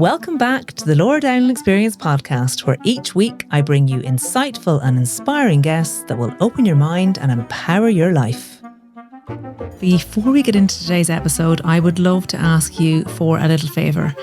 Welcome back to the Laura Dowling Experience podcast, where each week I bring you insightful and inspiring guests that will open your mind and empower your life. Before we get into today's episode, I would love to ask you for a little favour.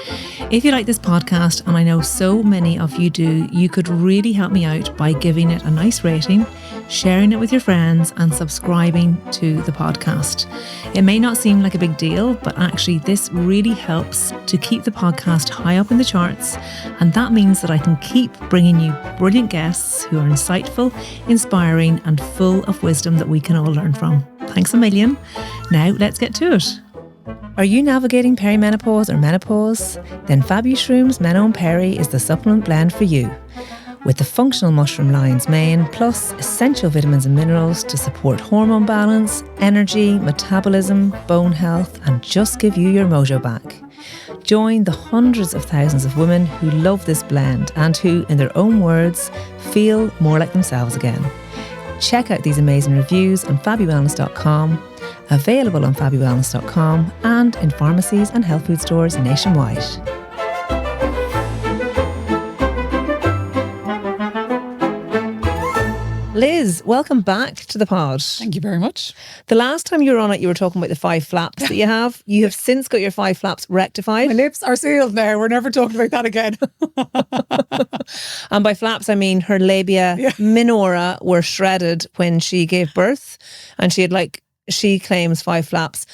If you like this podcast, and I know so many of you do, you could really help me out by giving it a nice rating, sharing it with your friends, and subscribing to the podcast. It may not seem like a big deal, but actually this really helps to keep the podcast high up in the charts, and that means that I can keep bringing you brilliant guests who are insightful, inspiring, and full of wisdom that we can all learn from. Thanks a million. Now let's get to it. Are you navigating perimenopause or menopause? Then Fabu-Shroom's Meno & Peri is the supplement blend for you. With the functional mushroom lion's mane plus essential vitamins and minerals to support hormone balance, energy, metabolism, bone health, and just give you your mojo back. Join the hundreds of thousands of women who love this blend and who, in their own words, feel more like themselves again. Check out these amazing reviews on fabulwellness.com, available on fabulwellness.com and in pharmacies and health food stores nationwide. Liz, welcome back to the pod. Thank you very much. The last time you were on it, you were talking about the 5 flaps that you have. You have since got your 5 flaps rectified. My lips are sealed now. We're never talking about that again. And by flaps, I mean her labia minora were shredded when she gave birth. And she had she claims 5 flaps.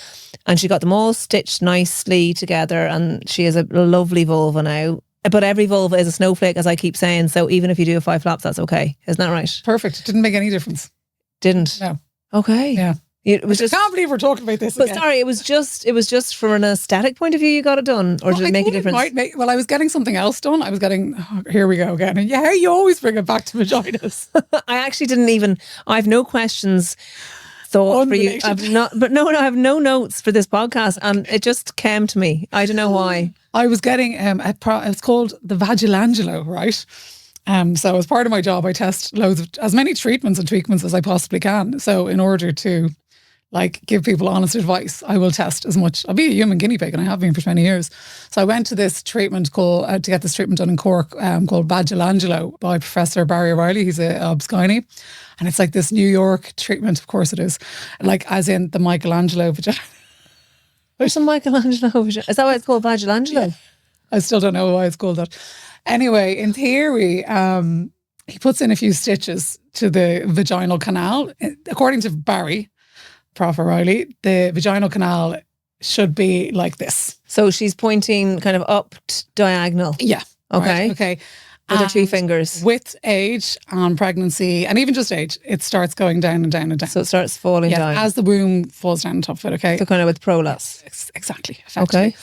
And she got them all stitched nicely together. And she has a lovely vulva now. But every vulva is a snowflake, as I keep saying. So even if you do have 5 flaps, that's okay. Isn't that right? Perfect. It didn't make any difference. Didn't? No. Okay. Yeah. It was I can't believe we're talking about this But again. sorry, it was just from an aesthetic point of view you got it done? Or did it make a difference? I was getting something else done. I was getting, here we go again. And yeah, you always bring it back to vaginas. I actually didn't even, I have no questions thought for you. I have no notes for this podcast, and it just came to me. I don't know why. I was getting, it's called the Vagilangelo, right? So as part of my job, I test as many treatments and treatments as I possibly can. So in order to give people honest advice, I will test as much. I'll be a human guinea pig, and I have been for 20 years. So I went to this treatment to get this treatment done in Cork called Vagilangelo by Professor Barry O'Reilly. He's a obs-gynae. And it's this New York treatment, of course it is. as in the Michelangelo vagina. Where's the Michelangelo? Is that why it's called Vagilangelo? Yeah. I still don't know why it's called that. Anyway, in theory, he puts in a few stitches to the vaginal canal. According to Barry, Prof. O'Reilly, the vaginal canal should be like this. So she's pointing kind of up diagonal. Yeah. Okay. Right, okay. With her 2 fingers. With age and pregnancy, and even just age, it starts going down and down and down. So it starts falling down. As the womb falls down on top of it, okay? So kind of with prolapse. Yes, exactly. Effectively. Okay.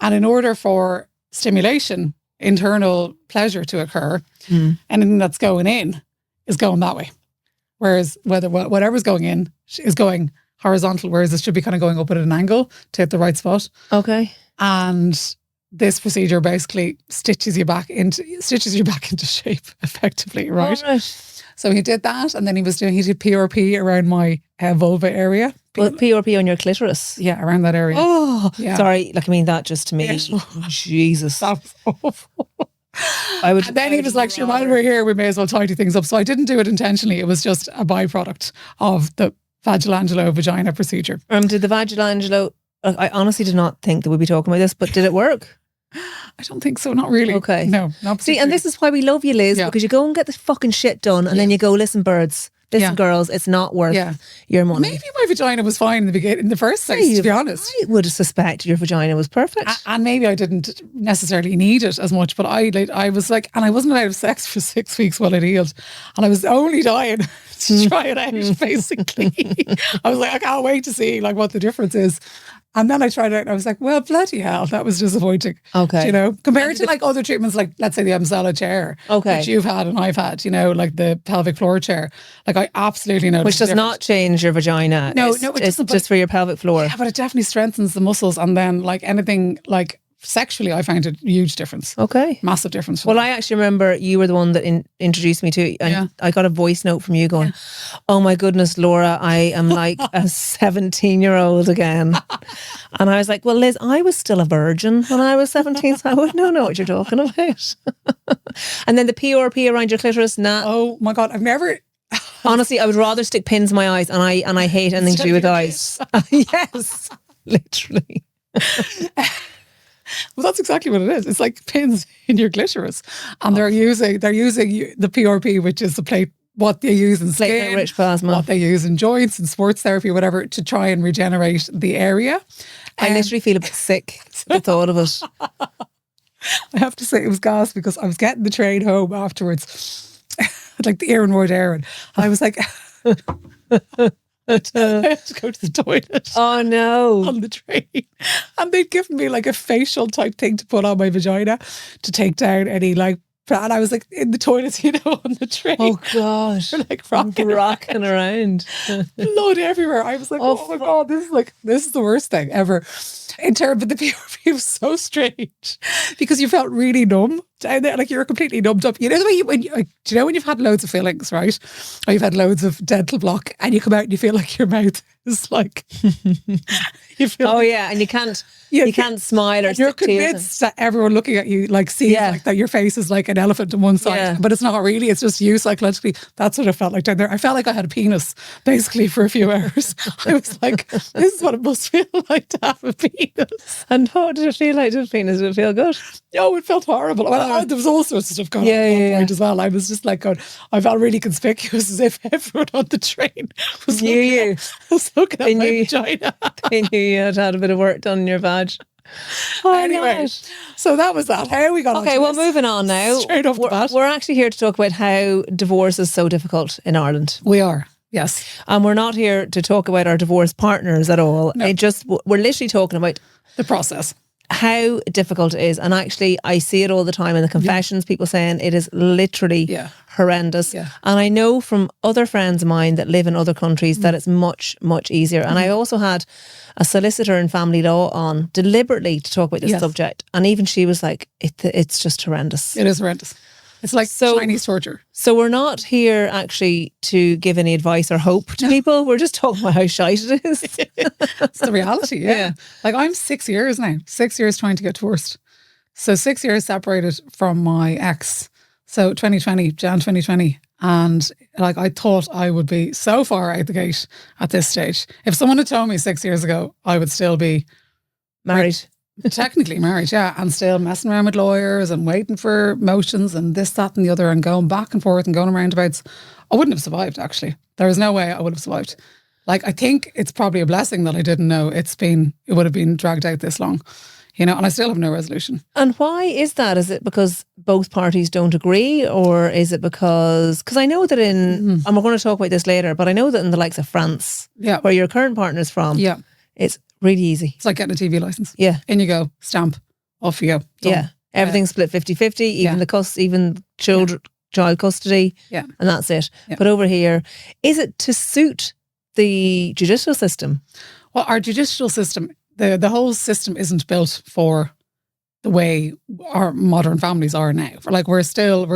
And in order for stimulation, internal pleasure to occur, anything that's going in is going that way. Whereas whatever's going in is going horizontal, whereas it should be kind of going up at an angle to hit the right spot. Okay. And this procedure basically stitches you back into shape effectively, right? All right. So he did that, and then he did PRP around my vulva area. Well, PRP on your clitoris? Yeah, around that area. Oh, yeah. Sorry. That just to me. Yes. Oh, Jesus. That was awful. And then he was like, sure, while we're here, we may as well tidy things up. So I didn't do it intentionally. It was just a byproduct of the Vagilangelo vagina procedure. Did the Vagilangelo, I honestly did not think that we'd be talking about this, but did it work? I don't think so, not really. Okay. No, not See, and this is why we love you, Liz, because you go and get this fucking shit done, and then you go, listen, birds, listen, girls, it's not worth your money. Maybe my vagina was fine in the first place, to be honest. I would suspect your vagina was perfect. And maybe I didn't necessarily need it as much, but I was like, and I wasn't allowed to have sex for 6 weeks while it healed. And I was only dying to try it out, basically. I was like, I can't wait to see what the difference is. And then I tried it out and I was like, well, bloody hell, that was disappointing. Okay. Compared to other treatments, let's say the Emsella chair, that you've had and I've had, like the pelvic floor chair. I absolutely know. Which does not change your vagina. No, it's just for your pelvic floor. Yeah, but it definitely strengthens the muscles. And then anything sexually, I found a huge difference. Okay. Massive difference. Well, I actually remember you were the one that introduced me to it, and I got a voice note from you going, "Oh my goodness, Laura, I am like a 17-year-old again." And I was like, "Well, Liz, I was still a virgin when I was 17, so I wouldn't know what you're talking about." And then the PRP around your clitoris, nah. Oh my God, I've never... Honestly, I would rather stick pins in my eyes, and I hate anything to do with eyes. Yes, literally. Well, that's exactly what it is. It's like pins in your clitoris, and they're using the PRP, which is the plate, what they use in skin, rich plasma, what they use in joints and sports therapy, whatever, to try and regenerate the area. I literally feel a bit sick at the thought of it. I have to say it was gas because I was getting the train home afterwards, like the Aaron Ward Aaron. I was like, I had to go to the toilet. Oh no. On the train. And they'd given me like a facial type thing to put on my vagina to take down any like, and I was like in the toilet, on the train. Oh gosh. Like rocking around. Blood everywhere. I was like, oh my God, this is the worst thing ever. In terms of the PRP, was so strange because you felt really numb down there, like you were completely numbed up. You know the way do you know when you've had loads of fillings, right? Or you've had loads of dental block, and you come out and you feel like your mouth is like you feel. Oh yeah, and you can't smile or. You're convinced that everyone looking at you like sees like that your face is like an elephant on one side, but it's not really. It's just you psychologically. That's what it felt like down there. I felt like I had a penis basically for a few hours. I was like, this is what it must feel like to have a penis. And what did it feel like to have a penis? Did it feel good? No, it felt horrible. Well, there was all sorts of stuff going on point as well. I was just like I felt really conspicuous, as if everyone on the train was looking at my vagina. They knew you had had a bit of work done in your vag. Oh, anyway, so that was that. How we got on. Okay, well, moving on now. Straight off the bat. We're actually here to talk about how divorce is so difficult in Ireland. We are. Yes. And we're not here to talk about our divorce partners at all. No. We're literally talking about the process. How difficult it is. And actually, I see it all the time in the confessions, people saying it is literally horrendous. Yeah. And I know from other friends of mine that live in other countries that it's much, much easier. And I also had a solicitor in family law on deliberately to talk about this subject. And even she was like, it's just horrendous. It is horrendous. It's like Chinese torture. So we're not here actually to give any advice or hope to people. We're just talking about how shite it is. It's the reality, yeah. Like I'm 6 years now. 6 years trying to get divorced. So 6 years separated from my ex. So 2020, Jan 2020. And like I thought I would be so far out the gate at this stage. If someone had told me 6 years ago, I would still be married. Technically married, yeah, and still messing around with lawyers and waiting for motions and this, that and the other and going back and forth and going around roundabouts. I wouldn't have survived, actually. There is no way I would have survived. Like, I think it's probably a blessing that I didn't know it would have been dragged out this long, and I still have no resolution. And why is that? Is it because both parties don't agree, or is it because I know that and we're going to talk about this later, but I know that in the likes of France, where your current partner's from, it's really easy. It's like getting a TV license. Yeah. In you go, stamp, off you go. Done. Yeah. Everything's split 50-50, even child custody. Yeah. And that's it. Yeah. But over here, is it to suit the judicial system? Well, our judicial system, the whole system isn't built for the way our modern families are now. Like we're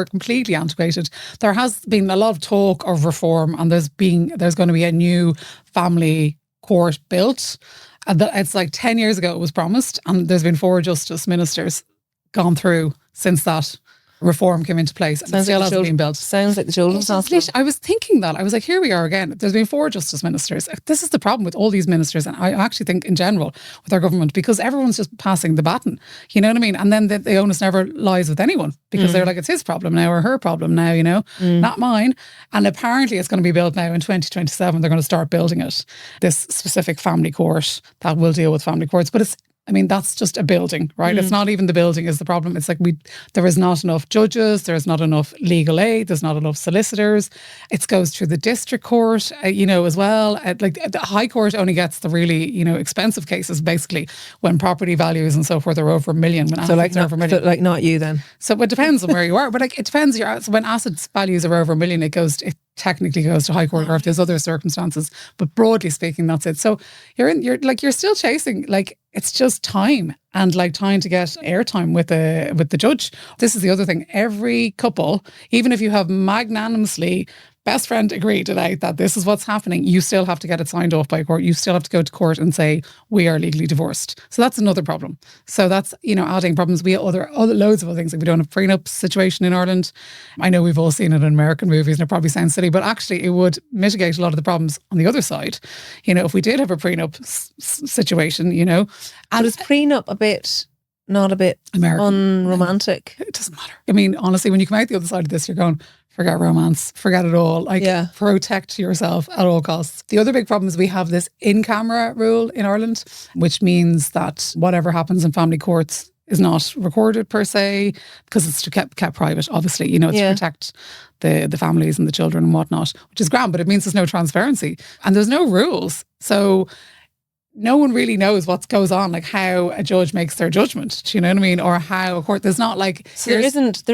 completely antiquated. There has been a lot of talk of reform, and there's going to be a new family court built. It's like 10 years ago it was promised, and there's been 4 justice ministers gone through since that reform came into place, and it still hasn't been built. Sounds like the children's hospital. I was thinking that. I was like, here we are again. There's been 4 justice ministers. This is the problem with all these ministers, and I actually think in general with our government, because everyone's just passing the baton. You know what I mean? And then the onus never lies with anyone, because they're like, it's his problem now or her problem now, not mine. And apparently it's going to be built now in 2027. They're going to start building it. This specific family court that will deal with family courts. But that's just a building, right? It's not even the building is the problem. It's like there is not enough judges, there's not enough legal aid, there's not enough solicitors. It goes through the district court, as well. Like the High Court only gets the really, expensive cases, basically, when property values and so forth are over $1 million. When assets are over $1 million. So not you then. So it depends on where you are, but it depends. When assets values are over $1 million, technically goes to High Court or if there's other circumstances. But broadly speaking, that's it. So you're still chasing, like, it's just time and like trying to get airtime with the judge. This is the other thing. Every couple, even if you have magnanimously best friend agreed today that this is what's happening, you still have to get it signed off by a court. You still have to go to court and say, we are legally divorced. So that's another problem. So that's, adding problems. We have other loads of other things. Like we don't have a prenup situation in Ireland. I know we've all seen it in American movies and it probably sounds silly, but actually it would mitigate a lot of the problems on the other side. If we did have a prenup situation, And but is prenup not a bit American, unromantic? It doesn't matter. I mean, honestly, when you come out the other side of this, you're going, forget romance, forget it all. Protect yourself at all costs. The other big problem is we have this in-camera rule in Ireland, which means that whatever happens in family courts is not recorded per se, because it's kept private, obviously. It's to protect the families and the children and whatnot, which is grand, but it means there's no transparency and there's no rules. So no one really knows what goes on, like how a judge makes their judgment. Do you know what I mean? Or how a court, there's not like... So there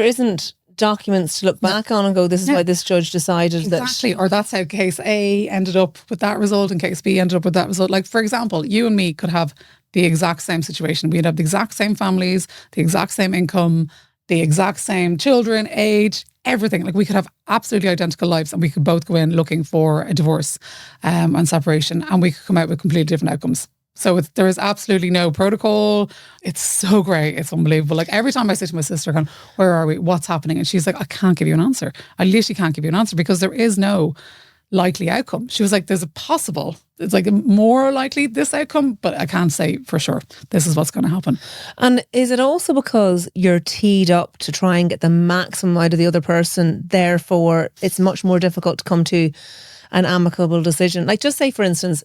isn't documents to look back on and go, this is why this judge decided that. Exactly. Or that's how case A ended up with that result and case B ended up with that result. Like, for example, you and me could have the exact same situation. We'd have the exact same families, the exact same income, the exact same children, age, everything. Like we could have absolutely identical lives and we could both go in looking for a divorce and separation, and we could come out with completely different outcomes. So there is absolutely no protocol. It's so great. It's unbelievable. Like every time I say to my sister, going, where are we? What's happening? And she's like, I can't give you an answer. I literally can't give you an answer because there is no likely outcome. She was like, there's a possible, it's like more likely this outcome, but I can't say for sure this is what's going to happen. And is it also because you're teed up to try and get the maximum out of the other person, therefore it's much more difficult to come to an amicable decision? Like just say, for instance,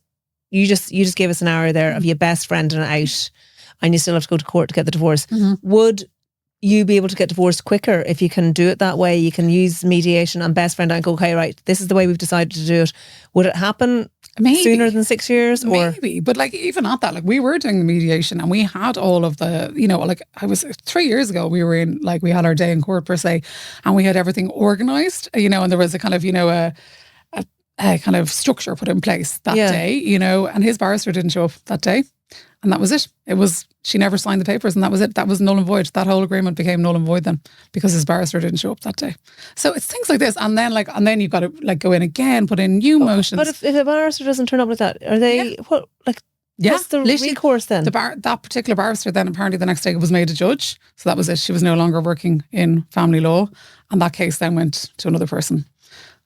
you just gave a scenario there of your best friend and out and you still have to go to court to get the divorce. Mm-hmm. Would you be able to get divorced quicker if you can do it that way? You can use mediation and best friend and go, okay, right, this is the way we've decided to do it. Would it happen sooner than 6 years? Or maybe, but like even at that, like we were doing the mediation and we had all of the, like I was 3 years ago, we were in, like we had our day in court per se, and we had everything organised, and there was a kind of, a kind of structure put in place that day, and his barrister didn't show up that day. And that was it. She never signed the papers and that was it. That was null and void. That whole agreement became null and void then because his barrister didn't show up that day. So it's things like this. And then you've got to like go in again, put in new motions. But if a barrister doesn't turn up like that, are they, what's the recourse then? That particular barrister then apparently the next day was made a judge. So that was it. She was no longer working in family law. And that case then went to another person.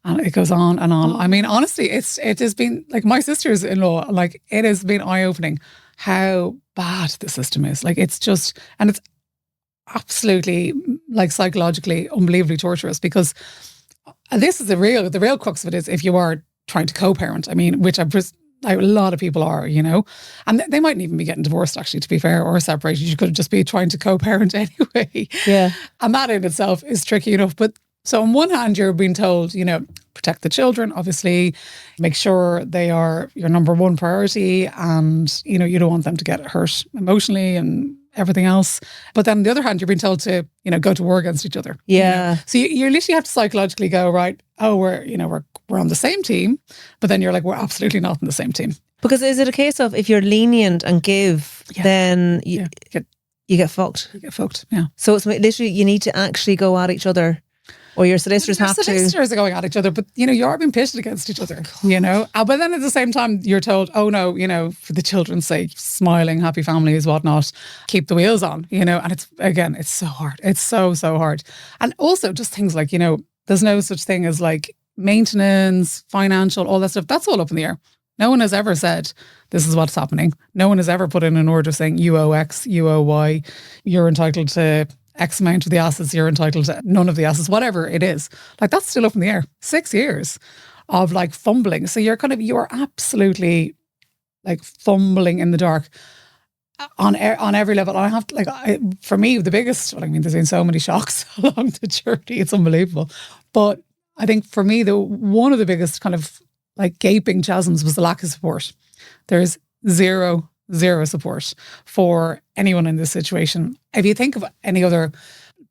And it goes on and on. I mean, honestly, it has been like my sister's-in-law, like it has been eye-opening how bad the system is. Like it's just, and it's absolutely like psychologically unbelievably torturous because this is the real crux of it is if you are trying to co-parent, I mean, which a lot of people are, and they mightn't even be getting divorced actually, to be fair, or separated. You could just be trying to co-parent anyway. Yeah. And that in itself is tricky enough. But so on one hand, you're being told, protect the children, obviously, make sure they are your number one priority and, you don't want them to get hurt emotionally and everything else. But then on the other hand, you're being told to, go to war against each other. Yeah. So you literally have to psychologically go, right, we're on the same team, but then you're like, we're absolutely not on the same team. Because is it a case of if you're lenient and give, then you get fucked? You get fucked, yeah. So it's literally, you need to actually go at each other. Or your solicitors have to. Solicitors are going at each other, but you are being pitted against each other, But then at the same time, you're told, oh no, for the children's sake, smiling, happy families, whatnot, keep the wheels on, And it's so hard. It's so, so hard. And also just things like, there's no such thing as like maintenance, financial, all that stuff. That's all up in the air. No one has ever said, this is what's happening. No one has ever put in an order saying you owe X, you owe Y, you're entitled to X amount of the assets, you're entitled to none of the assets, whatever it is. Like that's still up in the air. 6 years of like fumbling. So you're absolutely like fumbling in the dark on every level. And I have to, for me, the biggest, there's been so many shocks along the journey. It's unbelievable. But I think for me, one of the biggest kind of like gaping chasms was the lack of support. There's zero support for anyone in this situation. If you think of any other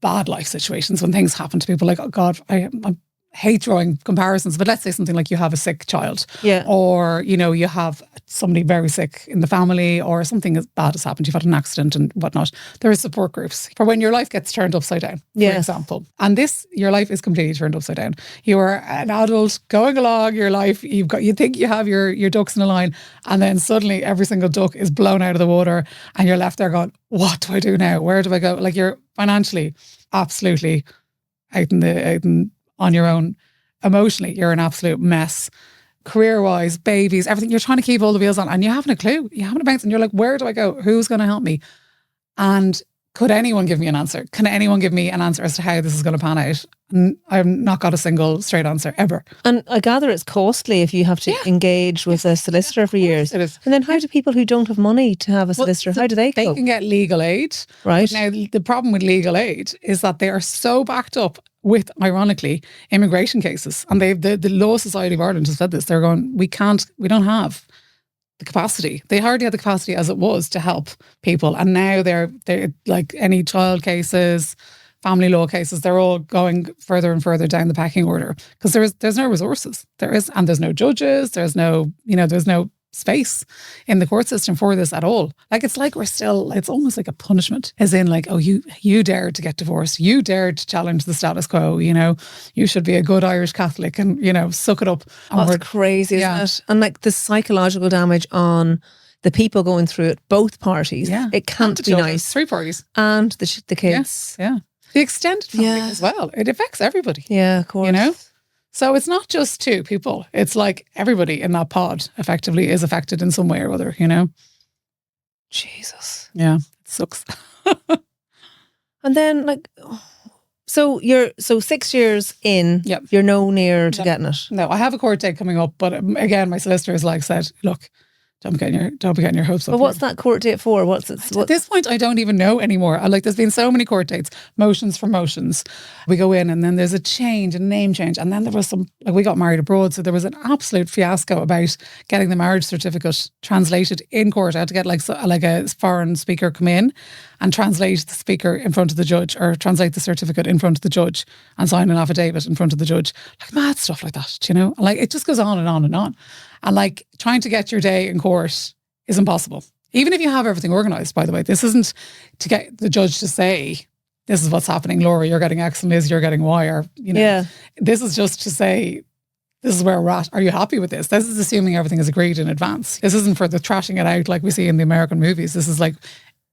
bad life situations when things happen to people, like, oh God, I'm hate drawing comparisons, but let's say something like you have a sick child, or you have somebody very sick in the family, or something as bad has happened, you've had an accident and whatnot. There are support groups for when your life gets turned upside down, for example. And your life is completely turned upside down. You are an adult going along your life. You think you have your ducks in a line, and then suddenly every single duck is blown out of the water, and you're left there going, "What do I do now? Where do I go?" Like, you're financially absolutely out on your own. Emotionally, you're an absolute mess. Career-wise, babies, everything. You're trying to keep all the wheels on, and you haven't a clue. You haven't a bounce, and you're like, where do I go? Who's going to help me? And could anyone give me an answer? Can anyone give me an answer as to how this is going to pan out? And I've not got a single straight answer ever. And I gather it's costly if you have to engage with a solicitor for years. It is. And then how do people who don't have money to have a solicitor, how do they cope? They can get legal aid. Right. Now, the problem with legal aid is that they are so backed up with, ironically, immigration cases. And the Law Society of Ireland has said this. They're going, we don't have the capacity. They hardly had the capacity as it was to help people. And now they're like any child cases, family law cases, they're all going further and further down the pecking order because there's no resources. And there's no judges. There's no space in the court system for this at all. Like, it's like it's almost like a punishment, as in like, oh, you dared to get divorced. You dared to challenge the status quo, you should be a good Irish Catholic and, suck it up. That's crazy, isn't it? And like the psychological damage on the people going through it, both parties, it can't be nice. 3 parties. And the kids. Yeah. The extended family as well. It affects everybody. Yeah, of course. So it's not just 2 people. It's like everybody in that pod effectively is affected in some way or other, Jesus. Yeah, it sucks. And then so 6 years in, you're no nearer to getting it. No, I have a court date coming up, but again, my solicitor has said, look, don't be getting your hopes up. But what's that court date for? At this point, I don't even know anymore. There's been so many court dates, motions for motions. We go in and then there's a name change. And then there was we got married abroad. So there was an absolute fiasco about getting the marriage certificate translated in court. I had to get a foreign speaker come in and translate the speaker in front of the judge, or translate the certificate in front of the judge and sign an affidavit in front of the judge. Like mad stuff like that, it just goes on and on and on. And trying to get your day in court is impossible. Even if you have everything organised, by the way. This isn't to get the judge to say, this is what's happening, Laura, you're getting X and Liz, you're getting Y. Or, This is just to say, this is where we're at. Are you happy with this? This is assuming everything is agreed in advance. This isn't for the trashing it out like we see in the American movies. This is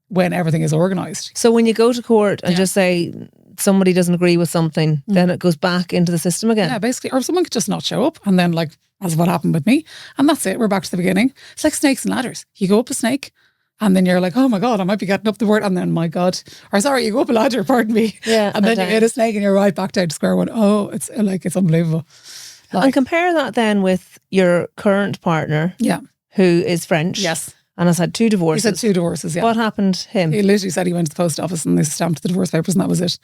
when everything is organised. So when you go to court and just say somebody doesn't agree with something, then it goes back into the system again. Yeah, basically. Or someone could just not show up and then as what happened with me. And that's it. We're back to the beginning. It's like snakes and ladders. You go up a snake and then you're like, oh my God, I might be getting up the board. And then, my God, or sorry, you go up a ladder, pardon me. Yeah. And then you hit a snake and you're right back down to square one. Oh, it's unbelievable. And compare that then with your current partner. Yeah. Who is French. Yes. And has had 2 divorces. He said 2 divorces, yeah. What happened to him? He literally said he went to the post office and they stamped the divorce papers and that was it.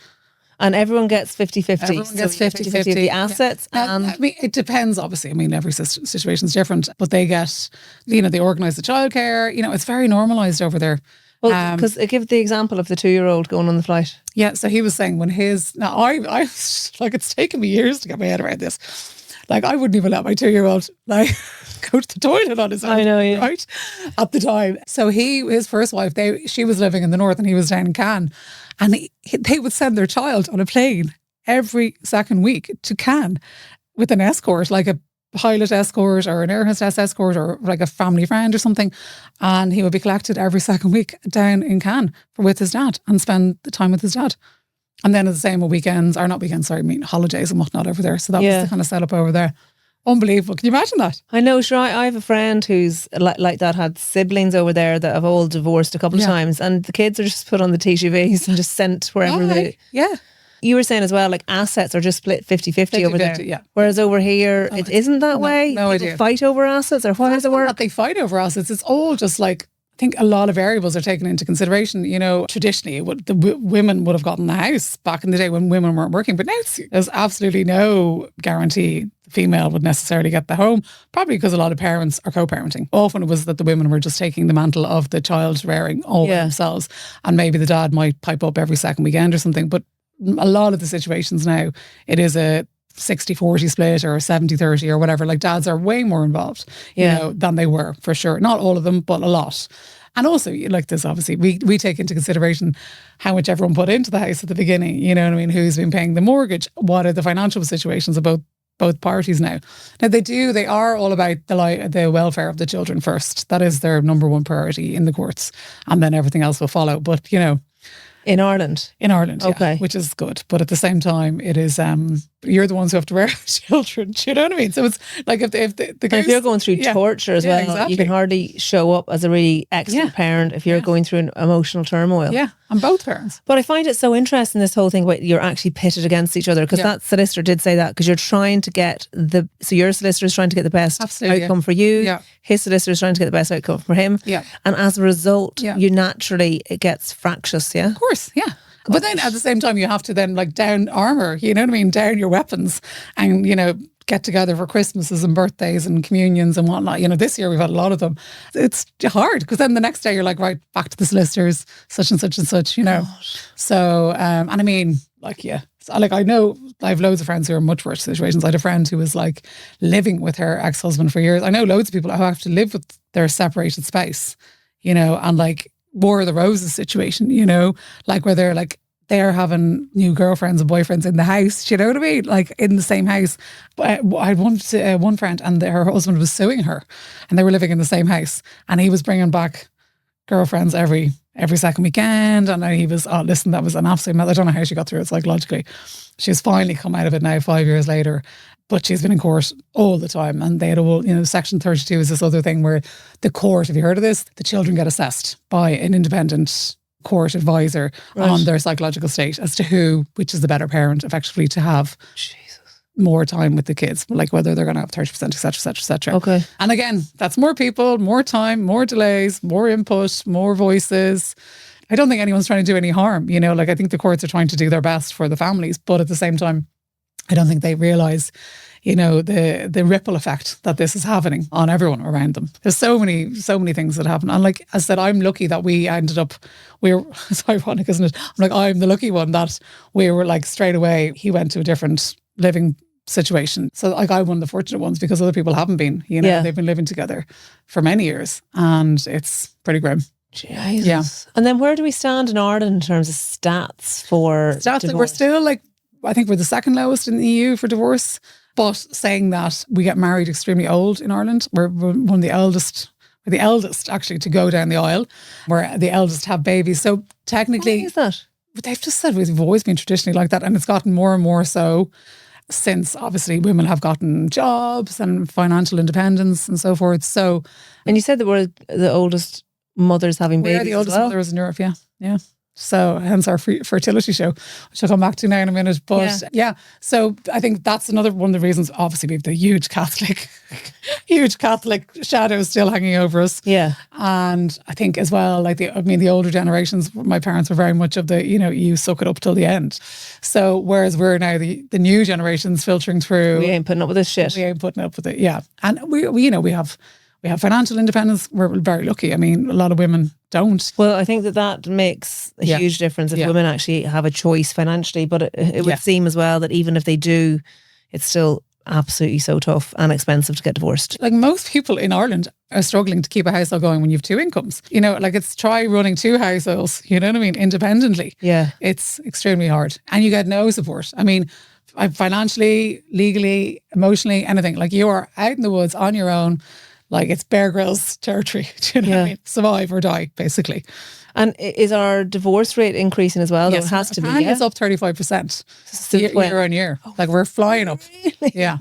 And everyone gets 50-50. Everyone gets 50-50 of the assets. Yeah. And it depends, obviously. Every situation is different. But they get, they organise the childcare. It's very normalised over there. Well, because give the example of the 2-year-old going on the flight. Yeah, so he was saying when I it's taken me years to get my head around this. I wouldn't even let my 2-year-old go to the toilet on his own. I know, yeah. Right? At the time. So his first wife, she was living in the north and he was down in Cannes. And they would send their child on a plane every second week to Cannes with an escort, like a pilot escort or an air hostess escort or like a family friend or something. And he would be collected every second week down in Cannes with his dad and spend the time with his dad. And then it's the same with holidays and whatnot over there. So that was the kind of setup over there. Unbelievable. Can you imagine that? I know, sure. I have a friend who's like that, had siblings over there that have all divorced a couple of times, and the kids are just put on the TGVs and just sent wherever they... Yeah. You were saying as well, assets are just split 50-50 over there. Yeah. Whereas over here, it isn't that way. No People idea. fight over assets, or what is the word? They fight over assets. It's all just I think a lot of variables are taken into consideration. Traditionally, the women would have gotten the house back in the day when women weren't working. But now there's absolutely no guarantee the female would necessarily get the home, probably because a lot of parents are co-parenting. Often it was that the women were just taking the mantle of the child rearing all by themselves. And maybe the dad might pipe up every second weekend or something. But a lot of the situations now, it is a 60-40 split or 70-30 or whatever. Like dads are way more involved, you know, than they were, for sure. Not all of them, but a lot. And also, like this, obviously, we take into consideration how much everyone put into the house at the beginning. You know what I mean? Who's been paying the mortgage? What are the financial situations of both parties now? Now, they are all about the welfare of the children first. That is their number one priority in the courts. And then everything else will follow. But, you know, In Ireland? In Ireland, okay. Yeah, which is good. But at the same time, it is, you're the ones who have to rear children. Do you know what I mean? So it's like if you're going through torture as well, exactly. You can hardly show up as a really excellent parent if you're going through an emotional turmoil. Yeah, and both parents. But I find it so interesting, this whole thing about you're actually pitted against each other, because that solicitor did say that, because you're trying to get so your solicitor is trying to get the best outcome for you. Yeah. His solicitor is trying to get the best outcome for him. Yeah. And as a result, you naturally, it gets fractious, yeah? Of course, yeah. But then at the same time, you have to then like down armour, you know what I mean? Down your weapons and, you know, get together for Christmases and birthdays and communions and whatnot. You know, this year we've had a lot of them. It's hard because then the next day you're like, right, back to the solicitors, such and such and such, you know. So, and I mean, like, yeah. Like, I know I have loads of friends who are in much worse situations. I had a friend who was like living with her ex-husband for years. I know loads of people who have to live with their separated spouse, you know, and like War of the Roses situation, you know, like where they're having new girlfriends and boyfriends in the house, do you know what I mean? Like in the same house. But I had one friend and her husband was suing her and they were living in the same house and he was bringing back girlfriends every second weekend, and he was, oh listen, that was an absolute mess. I don't know how she got through it psychologically. She's finally come out of it now 5 years later, but she's been in court all the time, and they had all, you know, Section 32 is this other thing where the court, have you heard of this? The children get assessed by an independent court advisor on their psychological state as to which is the better parent effectively to have more time with the kids, like whether they're going to have 30%, etc., etc., etc. Okay. And again, that's more people, more time, more delays, more input, more voices. I don't think anyone's trying to do any harm, you know, like I think the courts are trying to do their best for the families, but at the same time, I don't think they realise, you know, the ripple effect that this is having on everyone around them. There's so many things that happen. And like I said, I'm lucky that it's ironic, isn't it? I'm the lucky one that we were like straight away, he went to a different living situation. So like I'm one of the fortunate ones because other people haven't been, you know, they've been living together for many years and it's pretty grim. Jesus. Yeah. And then where do we stand in Ireland in terms of stats for divorce? We're still like, I think we're the second lowest in the EU for divorce, but saying that we get married extremely old in Ireland. We're one of the eldest, we're the eldest actually to go down the aisle. We're the eldest to have babies. So technically... Why is that? They've just said we've always been traditionally like that, and it's gotten more and more so since obviously women have gotten jobs and financial independence and so forth. So, and you said that we're the oldest mothers having babies. We're the oldest mothers in Europe, yeah. So hence our fertility show, which I'll come back to now in a minute. But yeah, so I think that's another one of the reasons. Obviously, we have the huge Catholic shadow still hanging over us. Yeah, and I think as well, like the older generations, my parents were very much of the, you know, you suck it up till the end. So whereas we're now the new generations filtering through, we ain't putting up with this shit. We ain't putting up with it. Yeah, and we you know we have financial independence. We're very lucky. I mean, a lot of women don't. Well, I think that makes a huge difference if women actually have a choice financially. But it would seem as well that even if they do, it's still absolutely so tough and expensive to get divorced. Like most people in Ireland are struggling to keep a household going when you have two incomes. You know, like it's try running two households, you know what I mean, independently. Yeah. It's extremely hard. And you get no support. I mean, financially, legally, emotionally, anything. Like you are out in the woods on your own. Like it's Bear Grylls territory, do you know what I mean? Survive or die, basically. And is our divorce rate increasing as well? Yes, it has to be. It's up 35% year on year. Like we're flying up. Really? Yeah,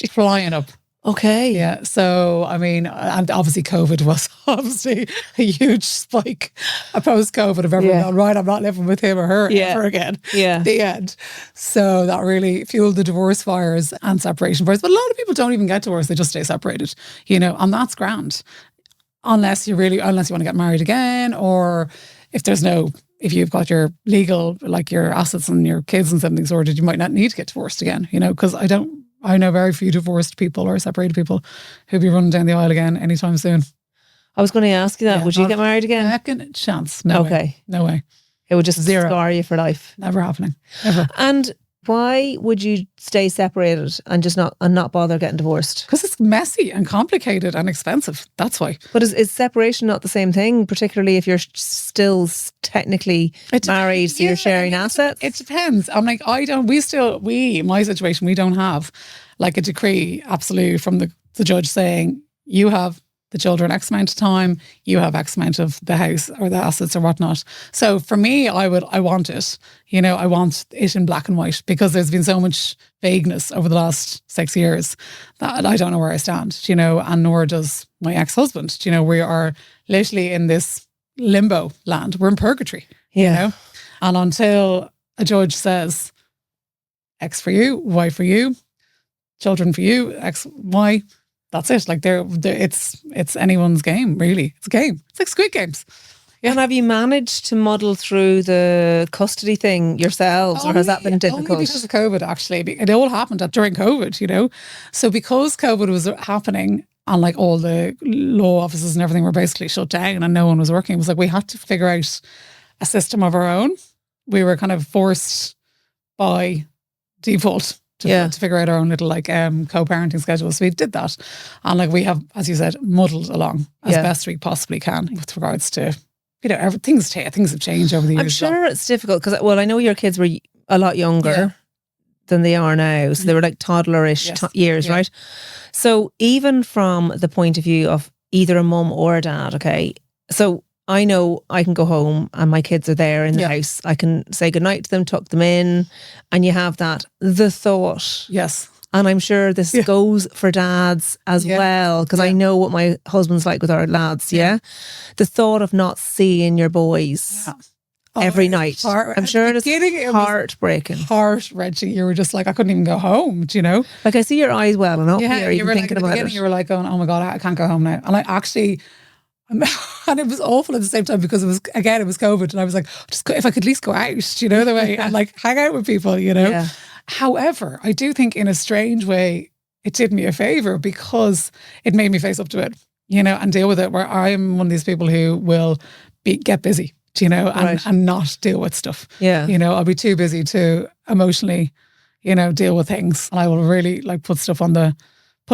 flying up. Okay. Yeah. So, I mean, and obviously COVID was obviously a huge spike post-COVID of everyone going, right, I'm not living with him or her ever again. Yeah. The end. So that really fueled the divorce fires and separation fires. But a lot of people don't even get divorced. They just stay separated, you know, and that's grand. Unless you want to get married again, or if you've got your legal, like your assets and your kids and something sorted, you might not need to get divorced again, you know, because I know very few divorced people or separated people who'll be running down the aisle again anytime soon. I was going to ask you that. Yeah, would you get married again? Second chance. No way. No way. It would just scar you for life. Never happening. Ever. And Why would you stay separated and just not bother getting divorced? Because it's messy and complicated and expensive. That's why. But is separation not the same thing, particularly if you're still technically married, so you're sharing assets? It depends. I'm like, in my situation, we don't have like a decree absolute from the judge saying you have the children X amount of time, you have X amount of the house or the assets or whatnot. So for me, I want it. I want it in black and white, because there's been so much vagueness over the last 6 years that I don't know where I stand, and nor does my ex-husband. We are literally in this limbo land. We're in purgatory, And until a judge says X for you, Y for you, children for you, X, Y, that's it. Like it's anyone's game, really. It's a game. It's like Squid Games. Yeah. And have you managed to muddle through the custody thing yourselves, or has that been difficult? Only because of COVID, actually. It all happened during COVID, So because COVID was happening and like all the law offices and everything were basically shut down and no one was working, it was like we had to figure out a system of our own. We were kind of forced by default to figure out our own little like co-parenting schedule. So we did that. And like we have, as you said, muddled along as best we possibly can with regards to, things have changed over the years. I'm sure it's difficult because, I know your kids were a lot younger than they are now. So they were like toddlerish years, right? So even from the point of view of either a mum or a dad, okay, so I know I can go home and my kids are there in the house. I can say goodnight to them, tuck them in, and you have the thought. Yes. And I'm sure this goes for dads as well, because I know what my husband's like with our lads, The thought of not seeing your boys every night. I'm sure it is heartbreaking. Heart-wrenching. You were just like, I couldn't even go home, do you know? Like I see your eyes welling up here, even thinking about it. You were like going, oh my God, I can't go home now. And I actually... and it was awful at the same time because it was COVID, and I was like, just if I could at least go out, the way, and like hang out with people, Yeah. However, I do think in a strange way it did me a favor because it made me face up to it, and deal with it. Where I'm one of these people who will get busy, and not deal with stuff. Yeah, I'll be too busy to emotionally, deal with things, and I will really like put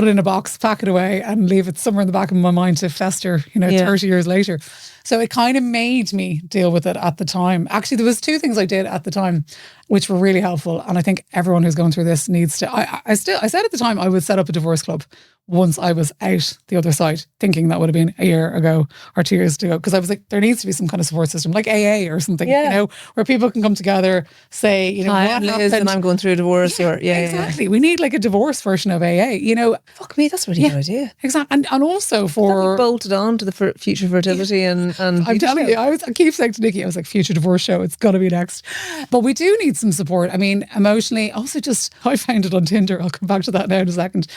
it in a box, pack it away, and leave it somewhere in the back of my mind to fester, 30 years later. So it kind of made me deal with it at the time. Actually, there was 2 things I did at the time which were really helpful. And I think everyone who's going through this needs to... I said at the time I would set up a divorce club once I was out the other side, thinking that would have been a year ago or 2 years ago. Because I was like, there needs to be some kind of support system, like AA or something, where people can come together, say, Hi, I'm Liz and I'm going through a divorce. Exactly. We need like a divorce version of AA, Fuck me, that's a really good idea. Exactly. And also for... bolted on to the Future Fertility and I'm telling you, I keep saying to Nikki, I was like, Future Divorce Show, it's got to be next. But we do need some support. I mean, emotionally, also I found it on Tinder. I'll come back to that now in a second.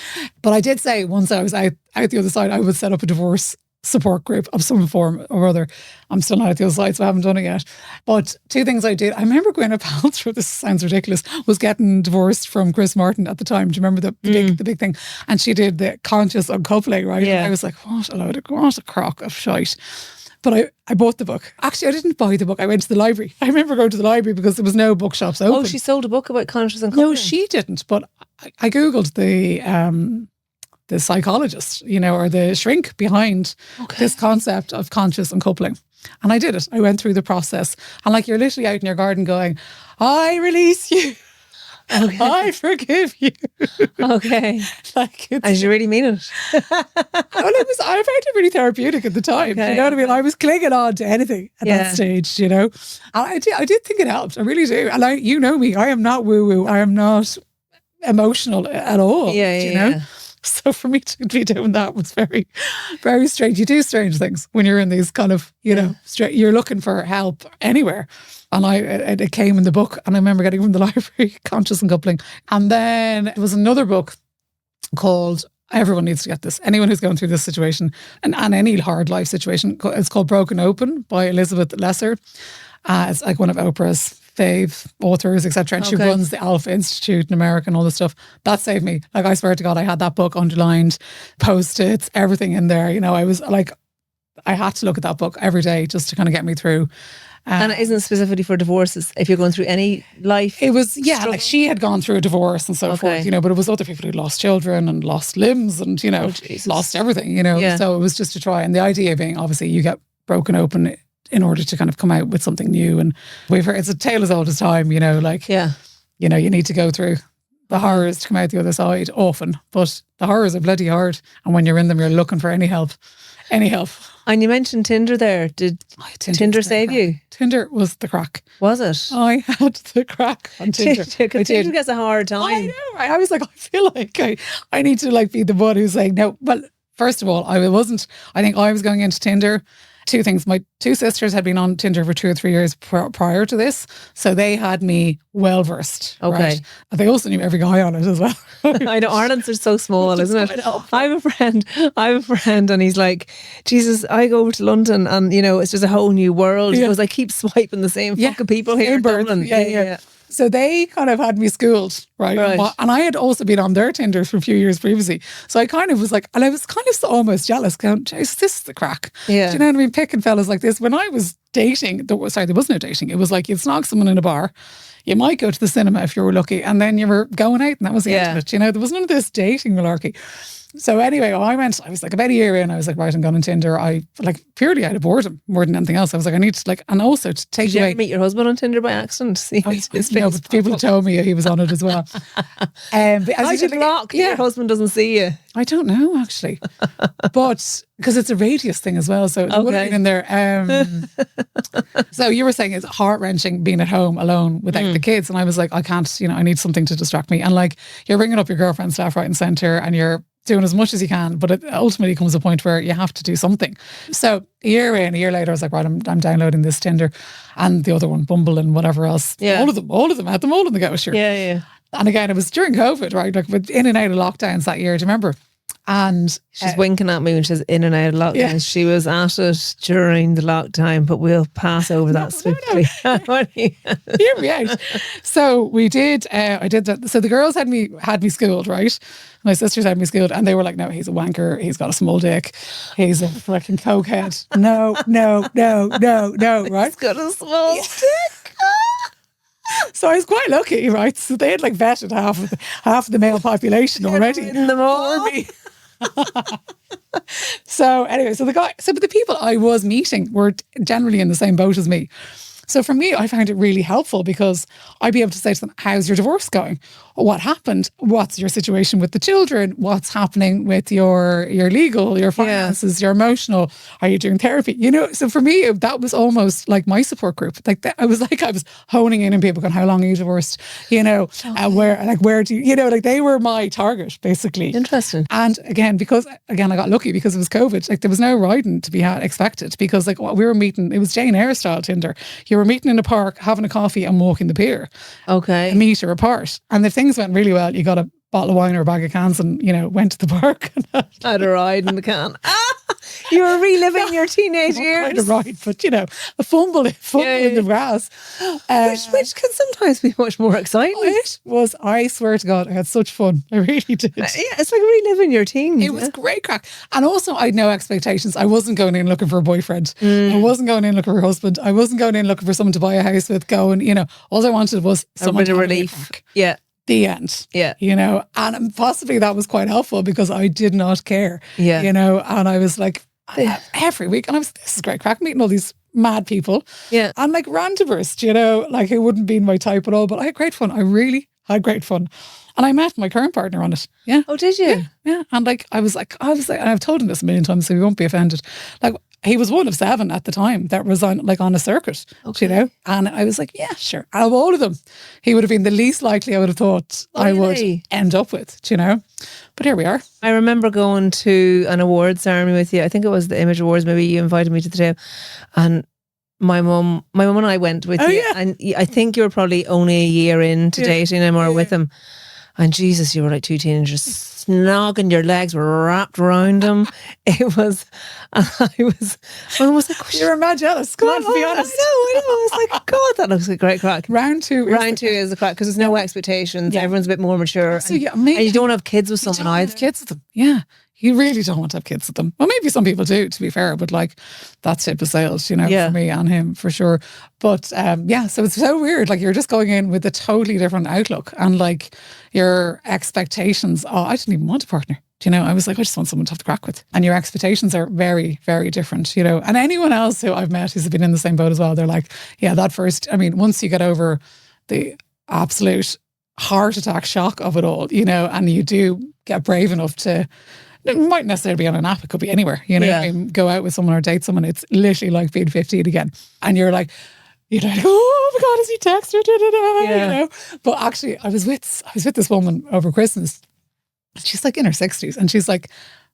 But I did say once I was out the other side, I would set up a divorce support group of some form or other. I'm still not at the other side, so I haven't done it yet. But 2 things I did. I remember Gwyneth Paltrow, this sounds ridiculous, was getting divorced from Chris Martin at the time. Do you remember the big thing? And she did the conscious uncoupling, right? Yeah. And I was like, what a crock of shite. But I bought the book. Actually, I didn't buy the book. I went to the library. I remember going to the library because there was no bookshops open. Oh, she sold a book about conscious uncoupling? No, she didn't. But I Googled the psychologist, or the shrink behind this concept of conscious uncoupling. And I did it. I went through the process. And like you're literally out in your garden going, I release you. Okay. I forgive you. Okay. Like and you really mean it? Well, I found it really therapeutic at the time. Okay. You know what I mean? I was clinging on to anything at that stage, And I did think it helped. I really do. And you know me, I am not woo-woo. I am not emotional at all. Yeah. So for me to be doing that was very, very strange. You do strange things when you're in these kind of, you're looking for help anywhere. And it came in the book, and I remember getting it from the library, Conscious Uncoupling. And then it was another book called, everyone needs to get this, anyone who's going through this situation and any hard life situation, it's called Broken Open by Elizabeth Lesser. It's like one of Oprah's fave authors, etc. And she runs the Alpha Institute in America and all this stuff. That saved me. Like, I swear to God, I had that book underlined, Post-its, everything in there. I was like, I had to look at that book every day just to kind of get me through And it isn't specifically for divorces. If you're going through any life, it was struggle? like she had gone through a divorce and so forth, but it was other people who lost children and lost limbs and lost everything, So it was just to try, and the idea being obviously you get broken open in order to kind of come out with something new. And we've heard it's a tale as old as time, you need to go through the horrors to come out the other side often, but the horrors are bloody hard, and when you're in them you're looking for any help. And you mentioned Tinder there. Did Tinder save you? Tinder was the crack. Was it? I had the crack on Tinder. Tinder gets a hard time. I know, right? I was like, I feel like I need to like be the one who's like, no. Well, first of all, I think I was going into Tinder. Two things. My two sisters had been on Tinder for 2 or 3 years prior to this, so they had me well versed. Okay. Right? And they also knew every guy on it as well. I know, Ireland's are so small, isn't it? I have a friend and he's like, Jesus, I go over to London and it's just a whole new world. Because I keep swiping the same fucking people here in Dublin. Yeah. So they kind of had me schooled, right? And I had also been on their Tinder for a few years previously. So I kind of was like, and I was kind of almost jealous, going, Jesus, this is the crack. Yeah. Do you know what I mean? Picking fellas like this. When I was dating, there was no dating. It was like you'd snog someone in a bar. You might go to the cinema if you were lucky, and then you were going out, and that was the end of it. There was none of this dating malarkey. So anyway, I was like about a year in, I was like, right, I'm going on Tinder. I like purely out of boredom more than anything else. I was like, I need to and also to take Did you ever meet your husband on Tinder by accident? But people told me he was on it as well. How'd you block? Your husband doesn't see you. I don't know actually, but because it's a radius thing as well, so it would have been in there. So you were saying it's heart wrenching being at home alone without the kids, and I was like, I can't. I need something to distract me. And like you're ringing up your girlfriend's left, right, and centre, and you're doing as much as you can, but it ultimately comes a point where you have to do something. So a year later, I was like, right, I'm downloading this Tinder and the other one, Bumble and whatever else. Yeah. All of them, I had them all in the go, sure. Yeah. And again, it was during COVID, right? Like in and out of lockdowns that year, do you remember? And she's winking at me when she's in and out of lockdown. Yeah. She was at it during the lockdown, but we'll pass over that swiftly. Hear me out. So we did. I did that. So the girls had me schooled, right? My sisters had me schooled, and they were like, "No, he's a wanker. He's got a small dick. He's a fucking cokehead. No. Right? He's got a small dick." So I was quite lucky, right? So they had like vetted half of the male population already. In them all. So anyway, but the people I was meeting were generally in the same boat as me. So for me, I found it really helpful because I'd be able to say to them, how's your divorce going? What happened? What's your situation with the children? What's happening with your legal, your finances, your emotional? Are you doing therapy? So for me, that was almost like my support group. Like I was honing in on people going, how long are you divorced? Where do you, like they were my target basically. Interesting. And again, I got lucky because it was COVID. Like there was no riding to be expected because like we were meeting, it was Jane Eyre style Tinder. You were meeting in a park, having a coffee and walking the pier. Okay. A metre apart. And if things went really well, you got a bottle of wine or a bag of cans and, went to the park. Had a ride in the can. You were reliving your teenage years. Kind of ride, but, a fumble in the grass. Which can sometimes be much more exciting. It was, I swear to God, I had such fun. I really did. It's like reliving your teens. It was great crack. And also, I had no expectations. I wasn't going in looking for a boyfriend. I wasn't going in looking for a husband. I wasn't going in looking for someone to buy a house with, all I wanted was someone to relief. Yeah. The end. Yeah. And possibly that was quite helpful because I did not care. Yeah. And I was like, every week, and I was, this is great crack, meeting all these mad people. Yeah. And like randomers, like it wouldn't be my type at all, but I had great fun. I really had great fun. And I met my current partner on it. Yeah. Oh, did you? Yeah. And like, I was like, and I've told him this a million times, so he won't be offended. Like, he was one of 7 at the time that was on a circuit, and I was like, yeah, sure. Out of all of them, he would have been the least likely I would have thought I would end up with, But here we are. I remember going to an awards ceremony with you. I think it was the Image Awards. Maybe you invited me to the table, and my mum and I went with you. Yeah. And I think you were probably only a year into dating him or with him. And Jesus, you were like 2 teenagers snogging, your legs were wrapped around him. It was, and I was like, you were mad jealous. Come on, to be honest. I know. I was like, God, that looks like a great crack. Round two is the crack because there's no expectations. Yeah. Everyone's a bit more mature. So, and you don't have kids with someone either. Kids with them. Yeah. you really don't want to have kids with them. Well, maybe some people do, to be fair, but like that tip of sales, you know, for me and him for sure. But so it's so weird. Like you're just going in with a totally different outlook and like your expectations. Oh, I didn't even want a partner. You know, I was like, I just want someone to have to crack with. And your expectations are very, very different, you know. And anyone else who I've met who's been in the same boat as well, they're like, yeah, that first, I mean, once you get over the absolute heart attack shock of it all, you know, and you do get brave enough to, it mightn't necessarily be on an app, it could be anywhere, you know, I mean, go out with someone or date someone, it's literally like being 15 again. And you're like, oh my God, has he texted her? You know? But actually, I was with this woman over Christmas. She's like in her 60s and she's like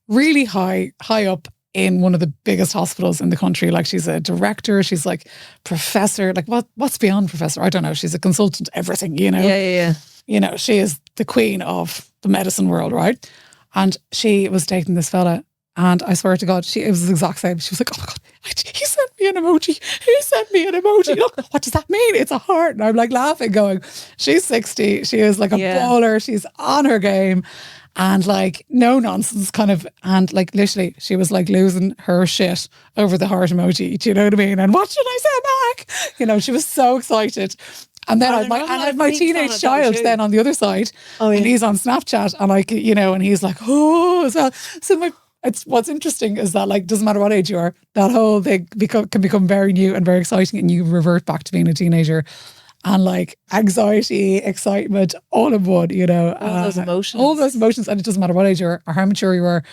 really high up in one of the biggest hospitals in the country. Like she's a director, she's like professor, like what's beyond professor? I don't know. She's a consultant, everything, you know? Yeah. You know, she is the queen of the medicine world, right? And she was dating this fella and I swear to God, it was the exact same. She was like, oh my God, he sent me an emoji. He sent me an emoji. Look, what does that mean? It's a heart. And I'm like laughing going, she's 60. She is like a baller. She's on her game. And like no nonsense kind of, and like literally she was like losing her shit over the heart emoji. Do you know what I mean? And what should I say back? You know, she was so excited. And then I had my teenage child then on the other side, and he's on Snapchat, and like, you know, and he's like, oh, as well. So what's interesting is that like, doesn't matter what age you are, that whole thing can become very new and very exciting, and you revert back to being a teenager. And like anxiety, excitement, all in one, you know. All those emotions. And it doesn't matter what age you are or how mature you are,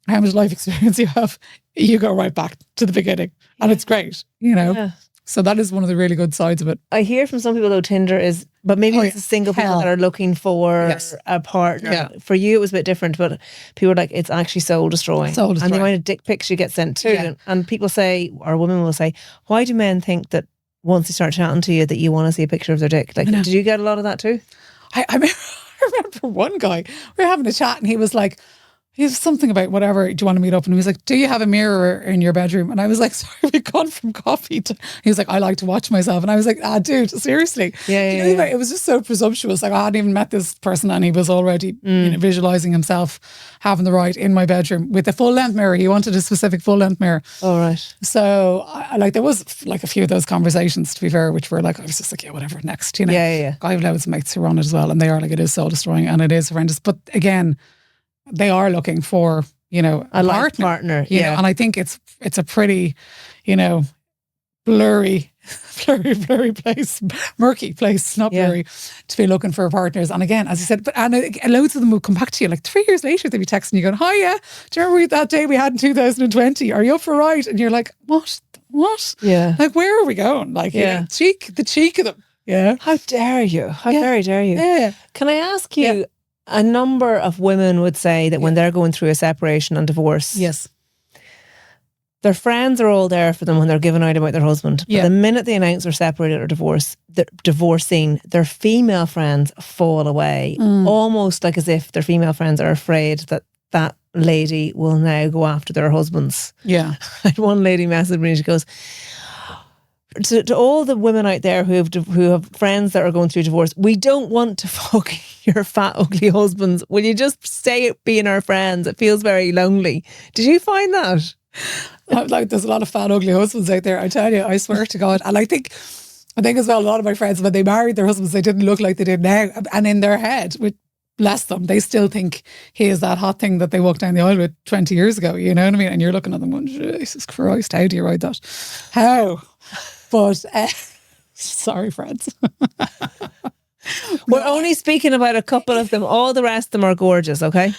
how much life experience you have, you go right back to the beginning. And it's great, you know. Yeah. So that is one of the really good sides of it. I hear from some people though Tinder is, but maybe it's the single people that are looking for a partner. Yeah. For you it was a bit different, but people are like, it's actually soul destroying. And the amount of dick pics you get sent too. Yeah. And people say, or women will say, why do men think that once they start chatting to you that you want to see a picture of their dick? Like, did you get a lot of that too? I remember one guy, we were having a chat and he was like, he was something about whatever, do you want to meet up? And he was like, do you have a mirror in your bedroom? And I was like, sorry, we've gone from coffee to, he was like, I like to watch myself. And I was like, dude, seriously. Yeah. It was just so presumptuous. Like I hadn't even met this person and he was already you know, visualizing himself having the right in my bedroom with a full length mirror. He wanted a specific full length mirror. Oh, right. So there was like a few of those conversations, to be fair, which were like, I was just like, yeah, whatever, next, you know. Yeah. I have loads of mates who are on it as well. And they are like, it is soul destroying and it is horrendous. But again, they are looking for, you know, a partner. You know, and I think it's a pretty, you know, blurry place, murky place, not blurry, to be looking for partners. And again, as I said, loads of them will come back to you like 3 years later. They'll be texting you going, hi, yeah, do you remember that day we had in 2020? Are you up for a ride? And you're like, what? Yeah. Like, where are we going? Like, the cheek of them. Yeah. How dare you? How very dare you? Yeah. Can I ask you? Yeah. A number of women would say that when they're going through a separation and divorce, their friends are all there for them when they're giving out about their husband. But the minute they announce they're separated or divorcing, their female friends fall away, almost like as if their female friends are afraid that lady will now go after their husbands. Yeah. I had one lady message me and she goes, to all the women out there who have friends that are going through divorce, we don't want to fuck your fat ugly husbands. Will you just stay being our friends? It feels very lonely. Did you find that? Like there's a lot of fat ugly husbands out there, I tell you, I swear to God. And I think as well, a lot of my friends, when they married their husbands, they didn't look like they did now. And in their head, with bless them, they still think he is that hot thing that they walked down the aisle with 20 years ago, you know what I mean? And you're looking at them going, Jesus Christ, how do you write that? How? But sorry, friends. We're only speaking about a couple of them. All the rest of them are gorgeous, okay?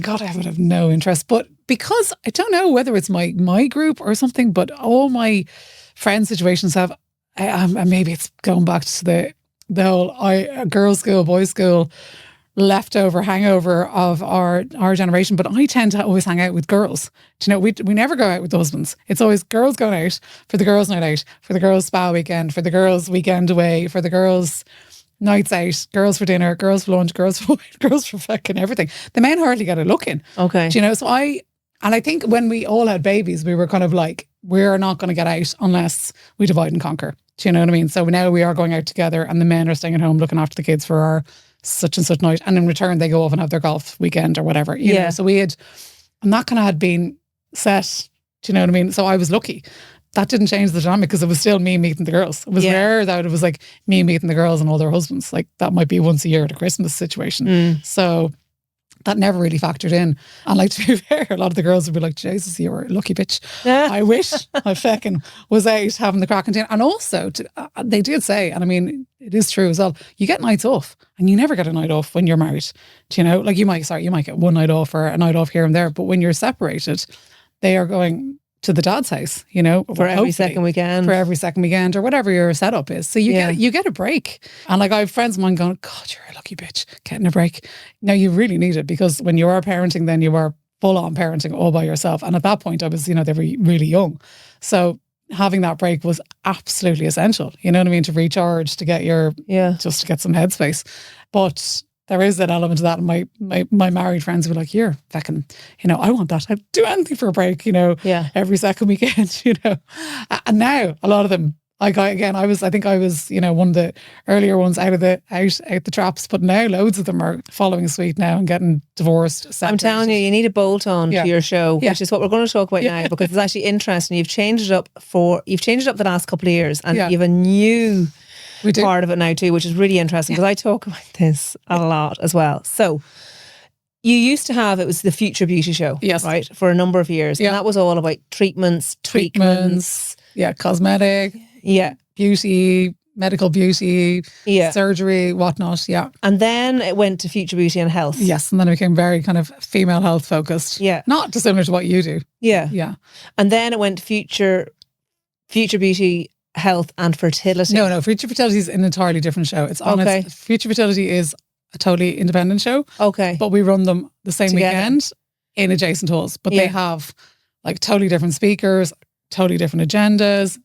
God, I would have no interest. But because I don't know whether it's my group or something, but all my friend situations have, and maybe it's going back to the whole girls' school, boys' school, leftover hangover of our generation. But I tend to always hang out with girls. Do you know, we never go out with the husbands. It's always girls going out for the girls' night out, for the girls' spa weekend, for the girls' weekend away, for the girls' nights out, girls for dinner, girls for lunch, girls for wine, girls for fucking everything. The men hardly get a look in. Okay. Do you know, so I think when we all had babies, we were kind of like, we're not going to get out unless we divide and conquer. Do you know what I mean? So now we are going out together and the men are staying at home looking after the kids for our such and such night, and in return they go off and have their golf weekend or whatever, you know. So we had And that kind of had been set, do you know what I mean? So I was lucky. That didn't change the dynamic because it was still me meeting the girls. It was rare that it was like me meeting the girls and all their husbands. Like that might be once a year at a Christmas situation. So that never really factored in. And like, to be fair, a lot of the girls would be like, Jesus, you were a lucky bitch. I wish I feckin' was out having the cracking tin. And also, they did say, and I mean, it is true as well, you get nights off and you never get a night off when you're married. Do you know? Like you might get one night off or a night off here and there. But when you're separated, they are going to the dad's house, you know, for every second weekend, or whatever your setup is. So you get a break. And like I have friends of mine going, God, you're a lucky bitch getting a break. Now you really need it because when you are parenting, then you are full on parenting all by yourself. And at that point I was, you know, they were really young. So having that break was absolutely essential. You know what I mean? To recharge, to get just to get some headspace. But there is that element of that. And my married friends were like, you're fucking, you know, I want that. I'd do anything for a break, you know, every second weekend, you know. And now a lot of them, I think I was, you know, one of the earlier ones out the traps, but now loads of them are following suit now and getting divorced. Separated. I'm telling you need a bolt on to your show, which is what we're going to talk about now, because it's actually interesting. You've changed it up the last couple of years and you have a new part of it now too, which is really interesting because I talk about this a lot as well. So you used to have, it was the Future Beauty Show, right, for a number of years. And that was all about treatments, cosmetic, beauty, medical beauty, surgery, whatnot, And then it went to Future Beauty and Health. Yes, and then it became very kind of female health focused. Yeah. Not dissimilar to what you do. Yeah. Yeah. And then it went to Future Beauty, Health and Fertility. No, Future Fertility is an entirely different show. It's honest. Future Fertility is a totally independent show. Okay. But we run them the same weekend in adjacent halls. But they have like totally different speakers, totally different agendas,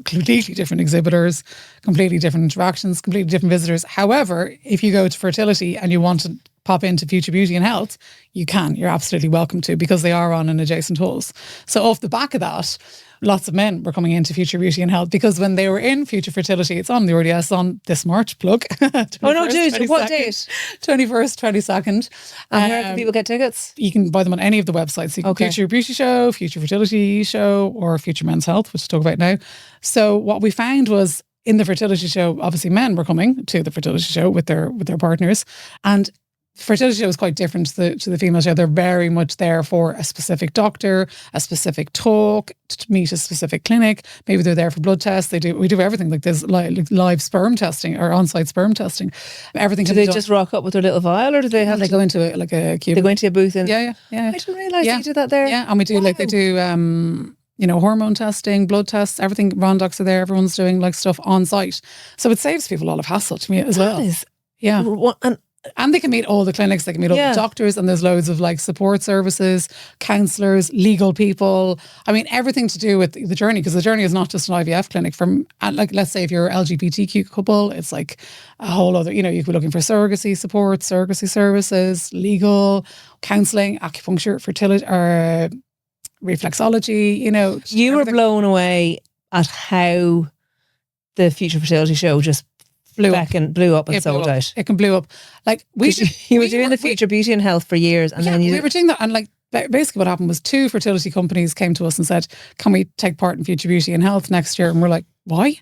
completely different exhibitors, completely different interactions, completely different visitors. However, if you go to Fertility and you want to pop into Future Beauty and Health, you can. You're absolutely welcome to, because they are on an adjacent halls. So off the back of that, lots of men were coming into Future Beauty and Health because when they were in Future Fertility, it's on the RDS on this March, plug. Oh no, dude, what date? 21st, 22nd. And where can people get tickets? You can buy them on any of the websites. You can Future Beauty Show, Future Fertility Show, or Future Men's Health, which we'll talk about now. So what we found was in the fertility show, obviously men were coming to the fertility show with their partners, and fertility show is quite different to the female show. They're very much there for a specific doctor, a specific talk, to meet a specific clinic. Maybe they're there for blood tests. We do everything. Like there's live sperm testing or on-site sperm testing. Everything. Do they just rock up with their little vial, or do they have? They go into a cube. They go into a booth and yeah. I didn't realise you did that there. Yeah, and we do they do hormone testing, blood tests, everything. Rondocs are there. Everyone's doing like stuff on site, so it saves people a lot of hassle to me as well. And they can meet all the clinics, they can meet all the doctors, and there's loads of like support services, counsellors, legal people. I mean, everything to do with the journey, because the journey is not just an IVF clinic. Like, let's say if you're an LGBTQ couple, it's like a whole other, you could be looking for surrogacy support, surrogacy services, legal, counselling, acupuncture, fertility, or reflexology, You were blown away at how the Future Fertility Show just blew up and sold out. It can blew up. Like you were doing the Future Beauty and Health for years, and then we were doing that. And like basically, what happened was 2 fertility companies came to us and said, "Can we take part in Future Beauty and Health next year?" And we're like, "Why?"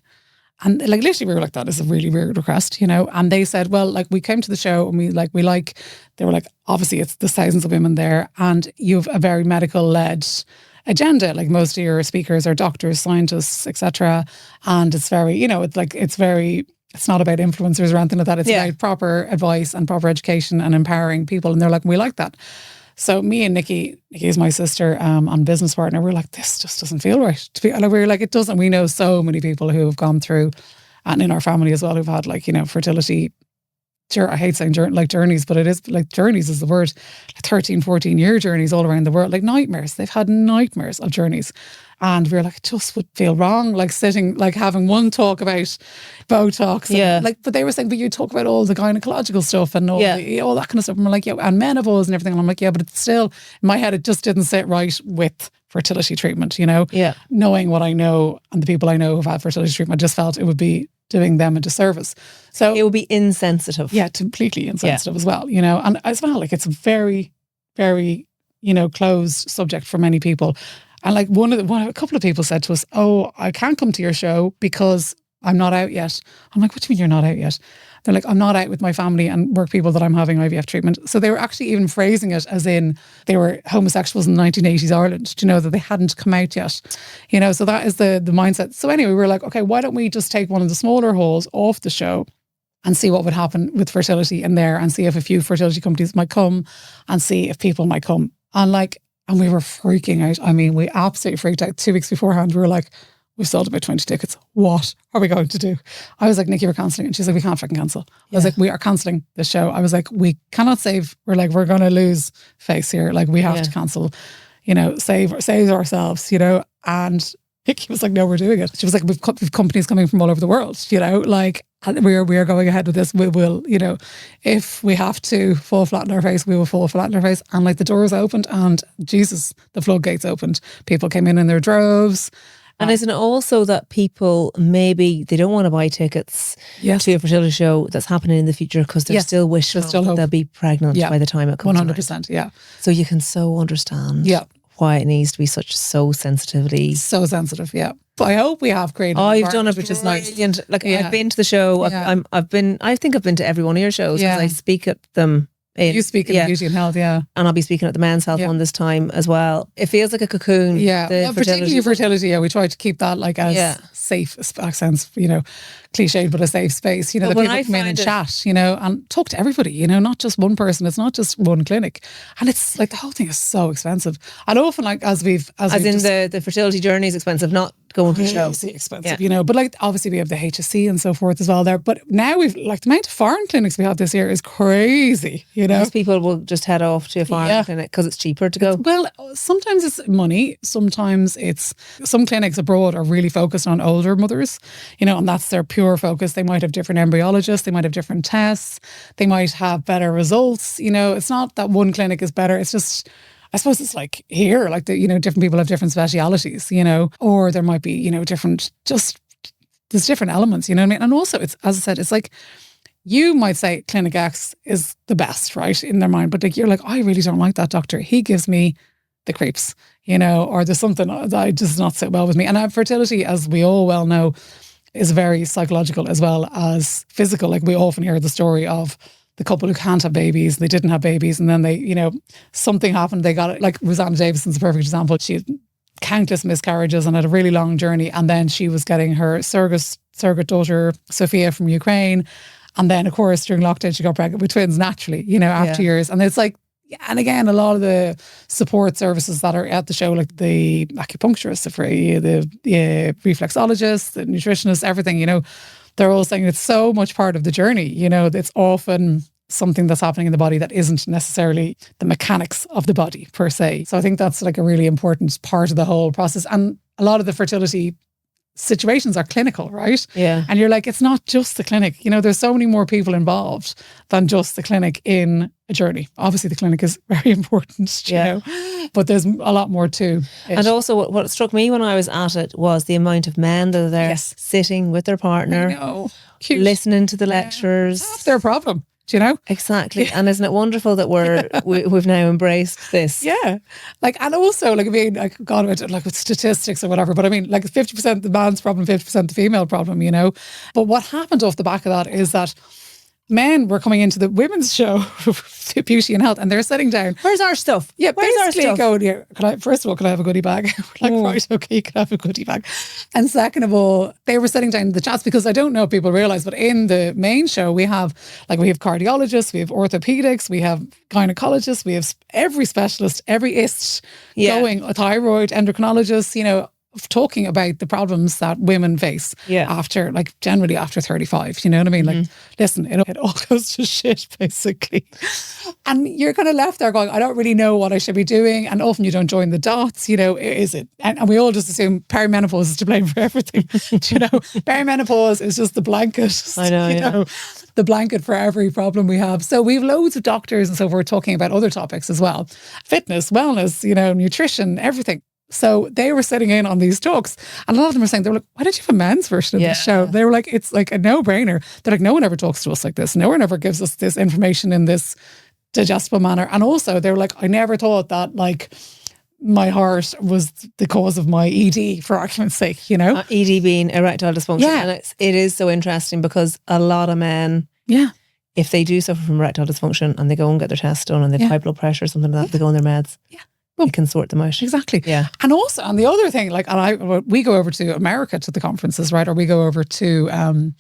And like literally, we were like, "That is a really weird request," And they said, "Well, like we came to the show and they were like, obviously, it's there's thousands of women there, and you have a very medical led agenda. Like most of your speakers are doctors, scientists, etc. And it's very, it's not about influencers or anything like that. It's about proper advice and proper education and empowering people." And they're like, "We like that." So me and Nikki is my sister and business partner, we're like, this just doesn't feel right. We're like, it doesn't. We know so many people who have gone through, and in our family as well, who've had fertility. I hate saying journeys, but it is like journeys is the word. 13, 14-year journeys all around the world, like nightmares. They've had nightmares of journeys. And we were like, it just would feel wrong, like sitting, like having one talk about Botox. And but they were saying, but you talk about all the gynecological stuff and all that kind of stuff. And we're like, and menopause and everything. And I'm like, but it's still, in my head, it just didn't sit right with fertility treatment, Knowing what I know and the people I know who've had fertility treatment, I just felt it would be doing them a disservice. So it would be insensitive. Yeah, completely insensitive as well, And as well, like it's very, very, closed subject for many people. And like a couple of people said to us, "Oh, I can't come to your show because I'm not out yet." I'm like, "What do you mean you're not out yet?" They're like, "I'm not out with my family and work people that I'm having IVF treatment." So they were actually even phrasing it as in they were homosexuals in 1980s Ireland, that they hadn't come out yet. So that is the mindset. So anyway, we were like, okay, why don't we just take one of the smaller halls off the show and see what would happen with fertility in there, and see if a few fertility companies might come, and see if people might come. And we were freaking out. I mean, we absolutely freaked out. 2 weeks beforehand, we were like, we've sold about 20 tickets. What are we going to do? I was like, Nikki, we're cancelling. And she's like, we can't fucking cancel. I was like, we are cancelling the show. I was like, we cannot save. We're like, we're going to lose face here. Like, we have to cancel, save ourselves, And Nikki was like, no, we're doing it. She was like, we've companies coming from all over the world, and we are going ahead with this. We will, if we have to fall flat on our face, we will fall flat on our face. And like the doors opened and Jesus, the floodgates opened. People came in their droves. And isn't it also that people maybe they don't want to buy tickets to a fertility show that's happening in the future because they're still wishful that they'll be pregnant by the time it comes 100%, around. yeah. So you can so understand why it needs to be so sensitivity. So sensitive, yeah. But I hope we have created you've done it, which is nice. Like I've been to the show. Yeah. I think I've been to every one of your shows because I speak at them. You speak in beauty and health, and I'll be speaking at the men's health one this time as well. It feels like a cocoon. Yeah, particularly fertility. Yeah, we try to keep that like as safe. That sounds cliched, but a safe space. That people come in and chat. And talk to everybody. Not just one person. It's not just one clinic. And it's like the whole thing is so expensive. And often, like the fertility journey is expensive, not going to the show. Expensive, But like obviously we have the HSC and so forth as well there. But now we've like the amount of foreign clinics we have this year is crazy. Most people will just head off to a foreign clinic because it's cheaper to go. Well, sometimes it's money. Sometimes it's some clinics abroad are really focused on older mothers, and that's their pure focus. They might have different embryologists. They might have different tests. They might have better results. It's not that one clinic is better. It's just, I suppose it's like here, like different people have different specialities, or there might be, different, just there's different elements, you know what I mean? And also it's, as I said, it's like, you might say Clinic X is the best, right, in their mind, but like you're like, I really don't like that doctor. He gives me the creeps, or there's something that does not sit well with me. And fertility, as we all well know, is very psychological as well as physical. Like we often hear the story of the couple who can't have babies, they didn't have babies, and then they, something happened, they got it. Like Rosanna Davison's a perfect example. She had countless miscarriages and had a really long journey, and then she was getting her surrogate daughter, Sophia, from Ukraine. And then, of course, during lockdown, she got pregnant with twins naturally, after years. And it's like, and again, a lot of the support services that are at the show, like the acupuncturists, the reflexologists, the nutritionists, everything, they're all saying it's so much part of the journey. It's often something that's happening in the body that isn't necessarily the mechanics of the body per se. So I think that's like a really important part of the whole process. And a lot of the fertility situations are clinical, right? Yeah. And you're like, it's not just the clinic. There's so many more people involved than just the clinic in a journey. Obviously, the clinic is very important, you know, but there's a lot more to it. And also, what struck me when I was at it was the amount of men that are there sitting with their partner, listening to the lectures. That's their problem. Do you know? Exactly. And isn't it wonderful that we've now embraced this? Yeah. Like, and also, like, I mean, like, God, like with statistics or whatever, but I mean, like, it's 50% the man's problem, 50% the female problem, But what happened off the back of that is that men were coming into the women's show, Beauty and Health, and they're sitting down. Where's our stuff? Yeah, where's our stuff? Going, first of all, can I have a goodie bag? We're like, right, okay, you can have a goodie bag. And second of all, they were sitting down in the chats because I don't know if people realise, but in the main show, we have cardiologists, we have orthopedics, we have gynecologists, we have every specialist, every ist going, a thyroid, endocrinologist, talking about the problems that women face after, like, generally after 35, you know what I mean? Like, listen, it all goes to shit, basically. And you're kind of left there going, I don't really know what I should be doing. And often you don't join the dots, is it? And we all just assume perimenopause is to blame for everything. Perimenopause is just the blanket. I know, the blanket for every problem we have. So we have loads of doctors and so forth talking about other topics as well. Fitness, wellness, nutrition, everything. So they were sitting in on these talks, and a lot of them were saying, they were like, why don't you have a men's version of this show? They were like, it's like a no-brainer. They're like, no one ever talks to us like this. No one ever gives us this information in this digestible manner. And also they were like, I never thought that like my heart was the cause of my ED, for argument's sake, you know? ED being erectile dysfunction. Yeah. And it is so interesting because a lot of men, if they do suffer from erectile dysfunction and they go and get their tests done and they have high blood pressure or something like that, they go on their meds. Yeah. It can sort them out. Exactly. Yeah. And also, and the other thing, like, we go over to America to the conferences, right? Or we go over to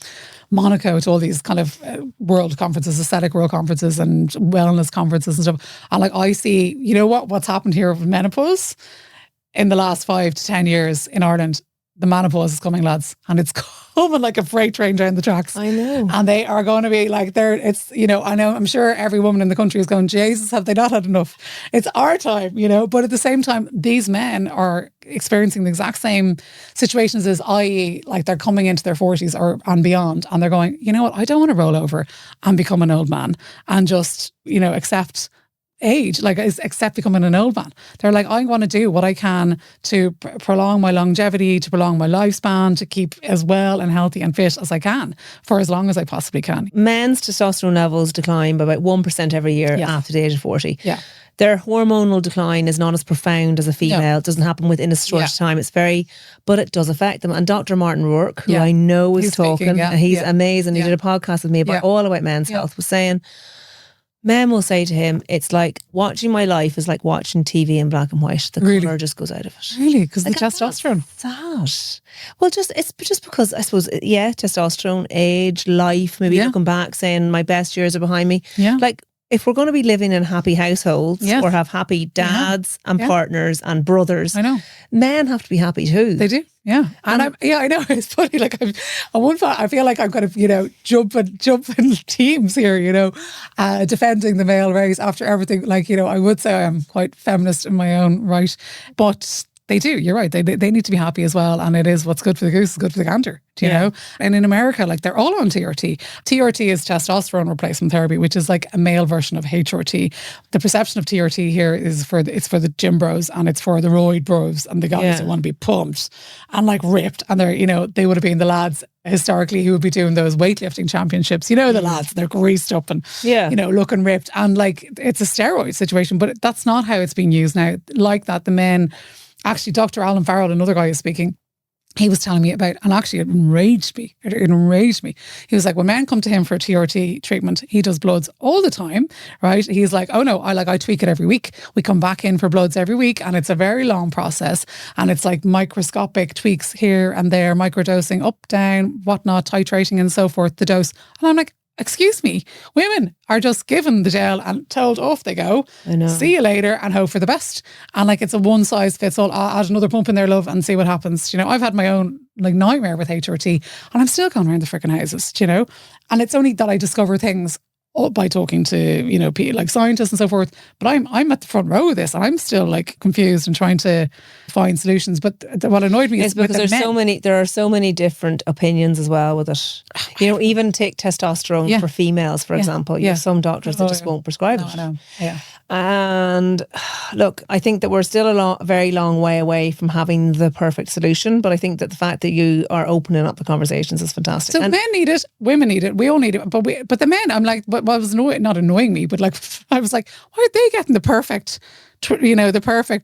Monaco to all these kind of world conferences, aesthetic world conferences and wellness conferences and stuff. And like, I see, you know what's happened here with menopause in the last 5 to 10 years in Ireland. The menopause is coming, lads, and it's coming like a freight train down the tracks. I know. And they are going to be like, I'm sure every woman in the country is going, Jesus, have they not had enough? It's our time, you know. But at the same time, these men are experiencing the exact same situations as, i.e., like they're coming into their 40s or and beyond, and they're going, you know what, I don't want to roll over and become an old man and just, you know, accept age, like except becoming an old man. They're like, I want to do what I can to prolong my longevity, to prolong my lifespan, to keep as well and healthy and fit as I can for as long as I possibly can. Men's testosterone levels decline by about 1% every year after the age of 40. Yeah. Their hormonal decline is not as profound as a female. No. It doesn't happen within a short time. But it does affect them. And Dr. Martin Rourke, who I know is talking, he's amazing. He did a podcast with me all about men's health, was saying, men will say to him, it's like watching my life is like watching TV in black and white. The colour just goes out of it. Really? Because the testosterone? That. Well, it's just because, I suppose, testosterone, age, life, maybe looking back saying my best years are behind me. Yeah. Like, if we're going to be living in happy households or have happy dads and partners and brothers, I know, men have to be happy too. They do, yeah. And I know, it's funny. Like, on one part, I feel like I'm kind of, you know, jumping teams here, you know, defending the male race after everything. Like, you know, I would say I am quite feminist in my own right, but they do. You're right. They need to be happy as well. And it is what's good for the goose is good for the gander. Do you know? And in America, like, they're all on TRT. TRT is testosterone replacement therapy, which is like a male version of HRT. The perception of TRT here is for the gym bros and it's for the roid bros and the guys that want to be pumped and like ripped. And they're, you know, they would have been the lads historically who would be doing those weightlifting championships. You know, the lads, they're greased up and, you know, looking ripped. And like, it's a steroid situation, but that's not how it's being used now. Like that, the men... Actually, Dr. Alan Farrell, another guy who's speaking, he was telling me about, and actually it enraged me. It enraged me. He was like, when men come to him for a TRT treatment, he does bloods all the time, right? He's like, oh no, I tweak it every week. We come back in for bloods every week and it's a very long process and it's like microscopic tweaks here and there, microdosing up, down, whatnot, titrating and so forth, the dose. And I'm like, excuse me, women are just given the gel and told off they go. I know. See you later and hope for the best. And like, it's a one size fits all. I'll add another pump in there, love, and see what happens. You know, I've had my own like nightmare with HRT and I'm still going around the freaking houses, you know? And it's only that I discover things by talking to, you know, like scientists and so forth. But I'm at the front row of this and I'm still like confused and trying to find solutions. But what annoyed me is because there are so many different opinions as well with it. You know, even take testosterone for females, for example. You have some doctors that just won't prescribe it. I know. Yeah. And look, I think that we're still a very long way away from having the perfect solution. But I think that the fact that you are opening up the conversations is fantastic. So men need it, women need it, we all need it. But the men, I'm like, what was not annoying me, but like, I was like, why are they getting the perfect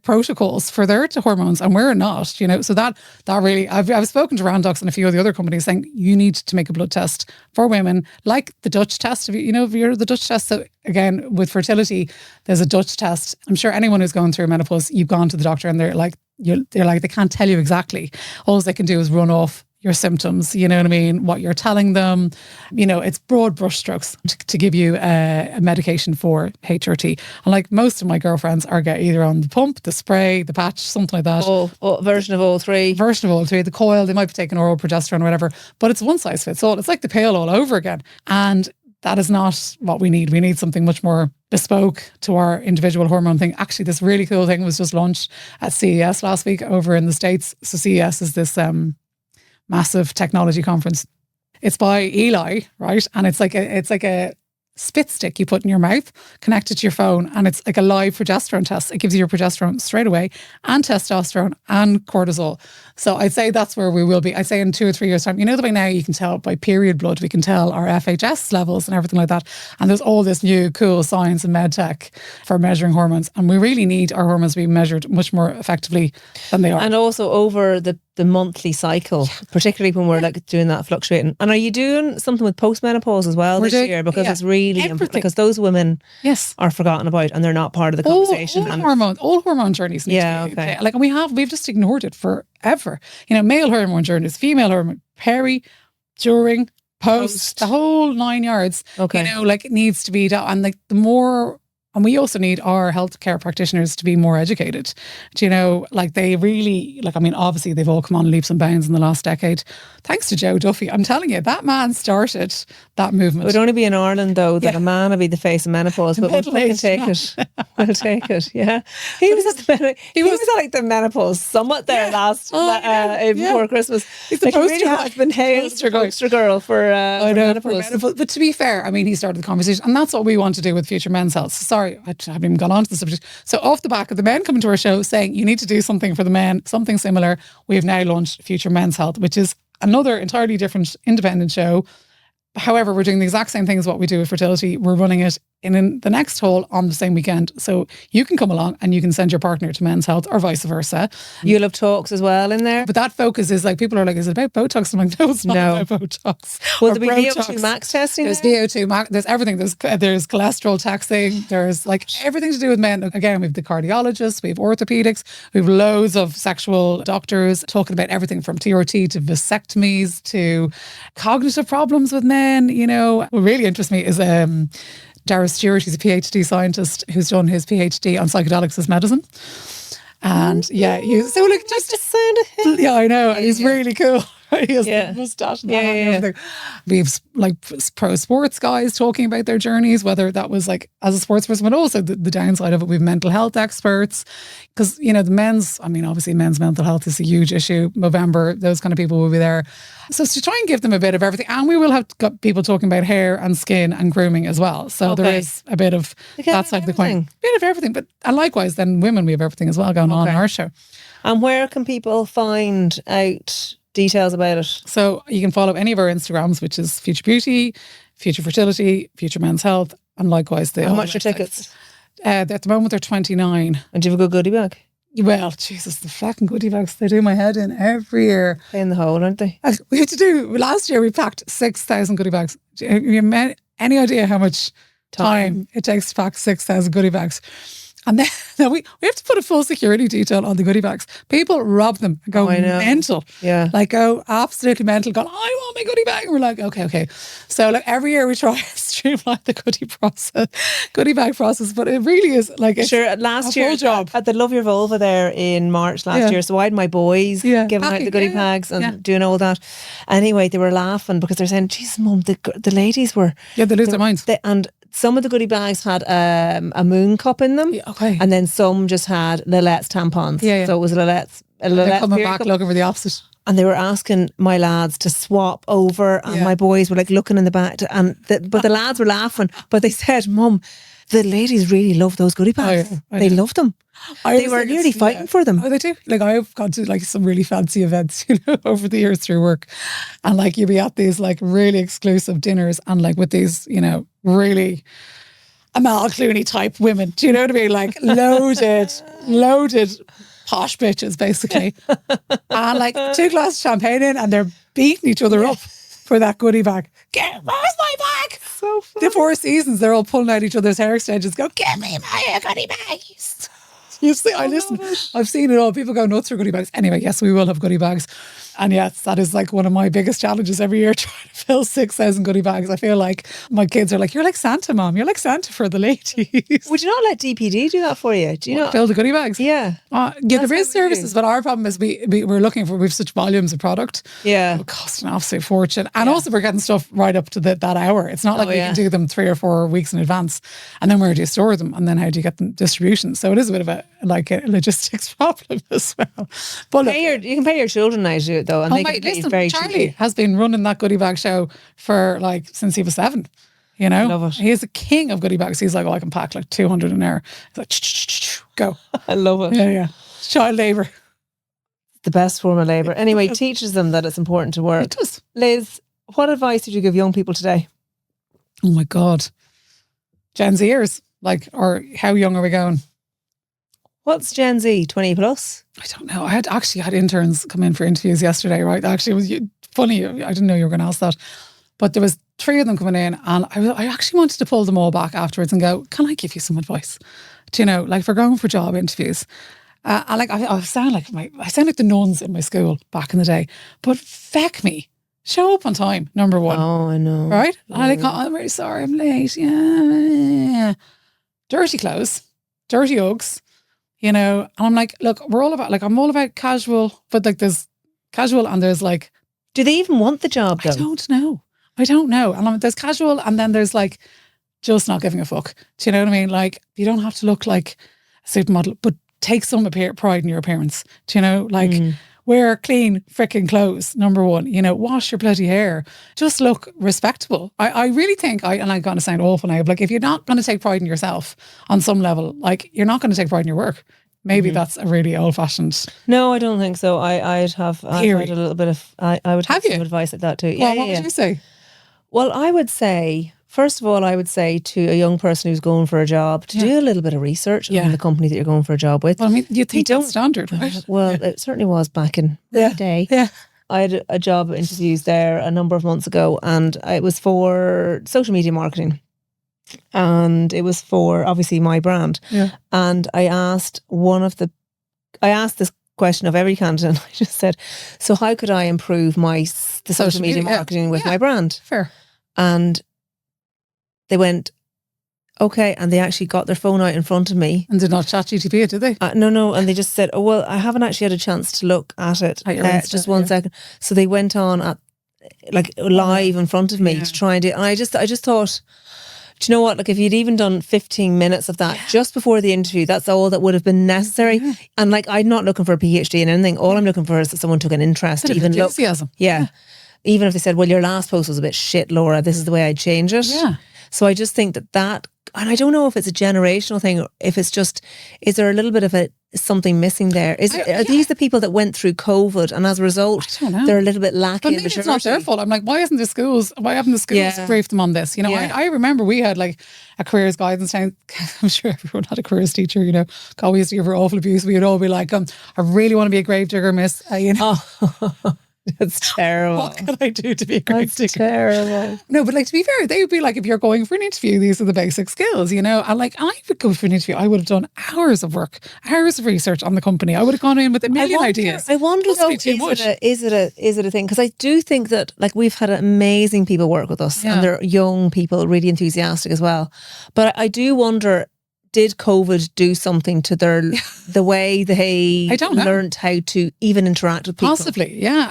protocols for their hormones and we're not, you know? So that really, I've spoken to Randox and a few of the other companies saying you need to make a blood test for women, like the Dutch test. If you're the Dutch test. So again, with fertility, there's a Dutch test. I'm sure anyone who's going through menopause, you've gone to the doctor and they're like, they can't tell you exactly. All they can do is run off your symptoms, you know what I mean, what you're telling them. You know, it's broad brushstrokes to give you a medication for HRT. And like most of my girlfriends are either on the pump, the spray, the patch, something like that. Version of all three. The coil, they might be taking oral progesterone or whatever, but it's one size fits all. It's like the pill all over again. And that is not what we need. We need something much more bespoke to our individual hormone thing. Actually, this really cool thing was just launched at CES last week over in the States. So CES is this massive technology conference. It's by Eli, right? And it's like a spit stick you put in your mouth, connected to your phone, and it's like a live progesterone test. It gives you your progesterone straight away, and testosterone and cortisol. So I'd say that's where we will be. I'd say in 2 or 3 years' time, you know, the way now you can tell by period blood, we can tell our FHS levels and everything like that. And there's all this new cool science and med tech for measuring hormones. And we really need our hormones to be measured much more effectively than they are. And also over the monthly cycle, particularly when we're like doing that fluctuating. And are you doing something with postmenopause as well this year? Because it's really important, because those women are forgotten about and they're not part of the conversation. All hormone journeys need to be like, and we've just ignored it forever. You know, male hormone journeys, female hormone, peri, during, post, the whole 9 yards. You know, like it needs to be done. And like the more. And we also need our healthcare practitioners to be more educated. Do you know, like they really, like, I mean, obviously they've all come on leaps and bounds in the last decade. Thanks to Joe Duffy. I'm telling you, that man started that movement. It would only be in Ireland, though, that a man would be the face of menopause, but we'll fucking take it. We'll take it, yeah. He was at like the menopause summit there before Christmas. He's like, the he really has been hailed poster girl for menopause. But to be fair, I mean, he started the conversation, and that's what we want to do with Future Men's Health. Sorry, I haven't even gone on to the subject. So off the back of the men coming to our show saying you need to do something for the men, something similar, we've now launched Future Men's Health, which is another entirely different independent show. However, we're doing the exact same thing as what we do with fertility. We're running it in the next hall on the same weekend. So you can come along and you can send your partner to Men's Health or vice versa. You'll have talks as well in there. But that focus is like, people are like, is it about Botox? I'm like, no, it's not about Botox. Will there be VO2 max testing? There's VO2 max, there's everything. There's cholesterol taxing. There's like everything to do with men. Again, we have the cardiologists, we have orthopedics, we have loads of sexual doctors talking about everything from TRT to vasectomies to cognitive problems with men. You know, what really interests me is Darragh Stewart. He's a PhD scientist who's done his PhD on psychedelics as medicine. And he's so like just sound of him. Yeah, I know. He's really cool. He has the moustache and everything. We have like pro sports guys talking about their journeys, whether that was like as a sports person, but also the downside of it. We have mental health experts, because, you know, obviously men's mental health is a huge issue. November, those kind of people will be there. So to try and give them a bit of everything. And we will have got people talking about hair and skin and grooming as well. So there is a bit of that side of the coin. Bit of everything. And likewise, then women, we have everything as well going on in our show. And where can people find out details about it? So you can follow any of our Instagrams, which is Future Beauty, Future Fertility, Future Men's Health, and likewise how much are tickets? At the moment they're 29. And do you have a good goodie bag? Well, Jesus, the fucking goodie bags, they do my head in every year. They're in the hole, aren't they? We had to do, last year we packed 6,000 goodie bags. Do you have any idea how much time it takes to pack 6,000 goodie bags? And then we have to put a full security detail on the goodie bags. People rob them and go mental. Yeah. Like go absolutely mental, going, I want my goodie bag. And we're like, okay. So like every year we try and streamline the goodie bag process. But it really is like last year job. At the Love Your Vulva there in March last year. So I had my boys giving out the goodie bags and doing all that. Anyway, they were laughing because they're saying, Jesus, Mum, the ladies were... Yeah, they lose their minds. And some of the goodie bags had a moon cup in them. Yeah, okay. And then some just had Lilette's tampons. Yeah. So it was Lilette's. They're coming back looking for the opposite. And they were asking my lads to swap over, and my boys were like looking in the back. But the lads were laughing. But they said, Mum, the ladies really love those goodie bags. They loved them. They were nearly fighting for them. Oh, they do. Like I've gone to like some really fancy events, you know, over the years through work, and like you'll be at these like really exclusive dinners, and like with these, you know, really Amal Clooney type women. Do you know what I mean? Like loaded posh bitches, basically, and like 2 glasses of champagne in, and they're beating each other up for that goodie bag. Where's my bag? So funny. The Four Seasons, they're all pulling out each other's hair extensions. Go, give me my goodie bag. You see, I've seen it all. People go nuts for goodie bags. Anyway, yes, we will have goodie bags. And yes, that is like one of my biggest challenges every year, trying to fill 6,000 goodie bags. I feel like my kids are like, you're like Santa, Mom. You're like Santa for the ladies. Would you not let DPD do that for you? Do you not fill the goodie bags? Yeah. There is services, but our problem is we're looking for, we've such volumes of product. Yeah. It costs an absolute fortune. And also we're getting stuff right up to that hour. It's not like we can do them 3 or 4 weeks in advance. And then where do you store them? And then how do you get them distribution? So it is a bit of a logistics problem as well. But you can pay your children now to do it though. And they can pay very Charlie cheaply. has been running that goodie bag show for like since he was 7. You know, Love it. he's a king of goodie bags. He's like, oh, I can pack like 200 an hour. He's like, go. I love it. Yeah. Child labour. The best form of labour. Anyway, teaches them that it's important to work. It does. Liz, what advice would you give young people today? Oh my God. Gen Zers, like, or how young are we going? What's Gen Z? 20 plus? I don't know. I had interns come in for interviews yesterday, right? Actually, it was funny. I didn't know you were going to ask that. But there was 3 of them coming in, and I actually wanted to pull them all back afterwards and go, can I give you some advice? Do you know, like for going for job interviews? I sound like the nuns in my school back in the day. But feck me, show up on time, number one. Oh, I know. Right? Yeah. And I'm really sorry, I'm late. Yeah. Dirty clothes, dirty Uggs, you know. And I'm like, look, I'm all about casual, but like there's casual and there's like. Do they even want the job though? I don't know. And there's casual and then there's like just not giving a fuck. Do you know what I mean? Like you don't have to look like a supermodel, but take some pride in your appearance. Do you know? Like wear clean freaking clothes, number one. You know, wash your bloody hair. Just look respectable. I really think, and I'm going to sound awful now, but like if you're not going to take pride in yourself on some level, like you're not going to take pride in your work. Maybe that's a really old-fashioned. No, I don't think so. I'd have a little bit of. I would have some advice like that too. Well, what would you say? Well, I would say, first of all, to a young person who's going for a job to do a little bit of research on the company that you're going for a job with. Well, I mean, you think that's standard, right? Well, it certainly was back in the day. Yeah. I had a job interviews there a number of months ago, and it was for social media marketing. And it was for obviously my brand. Yeah. And I asked this question of every candidate, and I just said, so how could I improve the social media marketing with my brand? Fair. And they went, okay. And they actually got their phone out in front of me. And did not ChatGPT it, did they? No. And they just said, oh, well, I haven't actually had a chance to look at it. Just one second. So they went on at live in front of me to try and do it. And I just thought, do you know what? Like if you'd even done 15 minutes of that just before the interview, that's all that would have been necessary. Yeah. And like, I'm not looking for a PhD in anything. All I'm looking for is that someone took an interest. Even enthusiasm. Yeah. Even if they said, well, your last post was a bit shit, Laura, this is the way I'd change it. Yeah. So I just think that, and I don't know if it's a generational thing or if it's just, is there a little bit of something missing there? Are these the people that went through COVID and as a result, they're a little bit lacking? But maybe it's not their fault. I'm like, why haven't the schools briefed them on this? You know, I remember we had like a careers guidance time. I'm sure everyone had a careers teacher, you know, God, we used to give her awful abuse. We'd all be like, I really want to be a gravedigger, miss. You know. Oh. That's terrible. What can I do to be a grave digger? Terrible. No, but like to be fair, they would be like, if you're going for an interview, these are the basic skills, you know. And like, I would go for an interview, I would have done hours of work, hours of research on the company. I would have gone in with a million ideas. I wonder though, is it a thing? Because I do think that like we've had amazing people work with us, and they're young people, really enthusiastic as well. But I do wonder, did COVID do something to the way they learned how to even interact with people? Possibly, yeah.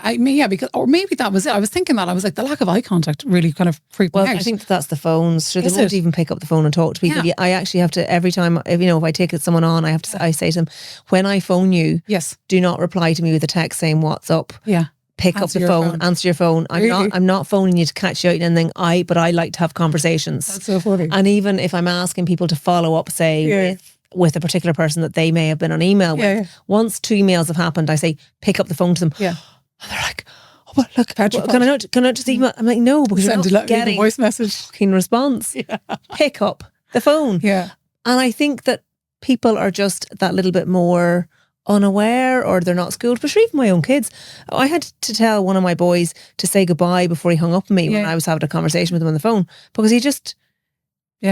Or maybe that was it. I was thinking that. I was like, the lack of eye contact really kind of freaked me out. I think that's the phones. Sure, they won't even pick up the phone and talk to people. Yeah. I actually have to, every time, if I take someone on, I say to them, when I phone you, do not reply to me with a text saying, what's up? Yeah. Pick up the phone, answer your phone. I'm not phoning you to catch you out in anything. But I like to have conversations. That's so funny. And even if I'm asking people to follow up, say with a particular person that they may have been on email with, once 2 emails have happened, I say pick up the phone to them. Yeah, and they're like, "Oh, but look, can I just email?" I'm like, "No, because you're not getting a voice message, fucking response. Yeah. Pick up the phone." Yeah, and I think that people are just that little bit more unaware, or they're not schooled. But sure, even my own kids, I had to tell one of my boys to say goodbye before he hung up on me when I was having a conversation with him on the phone, because he just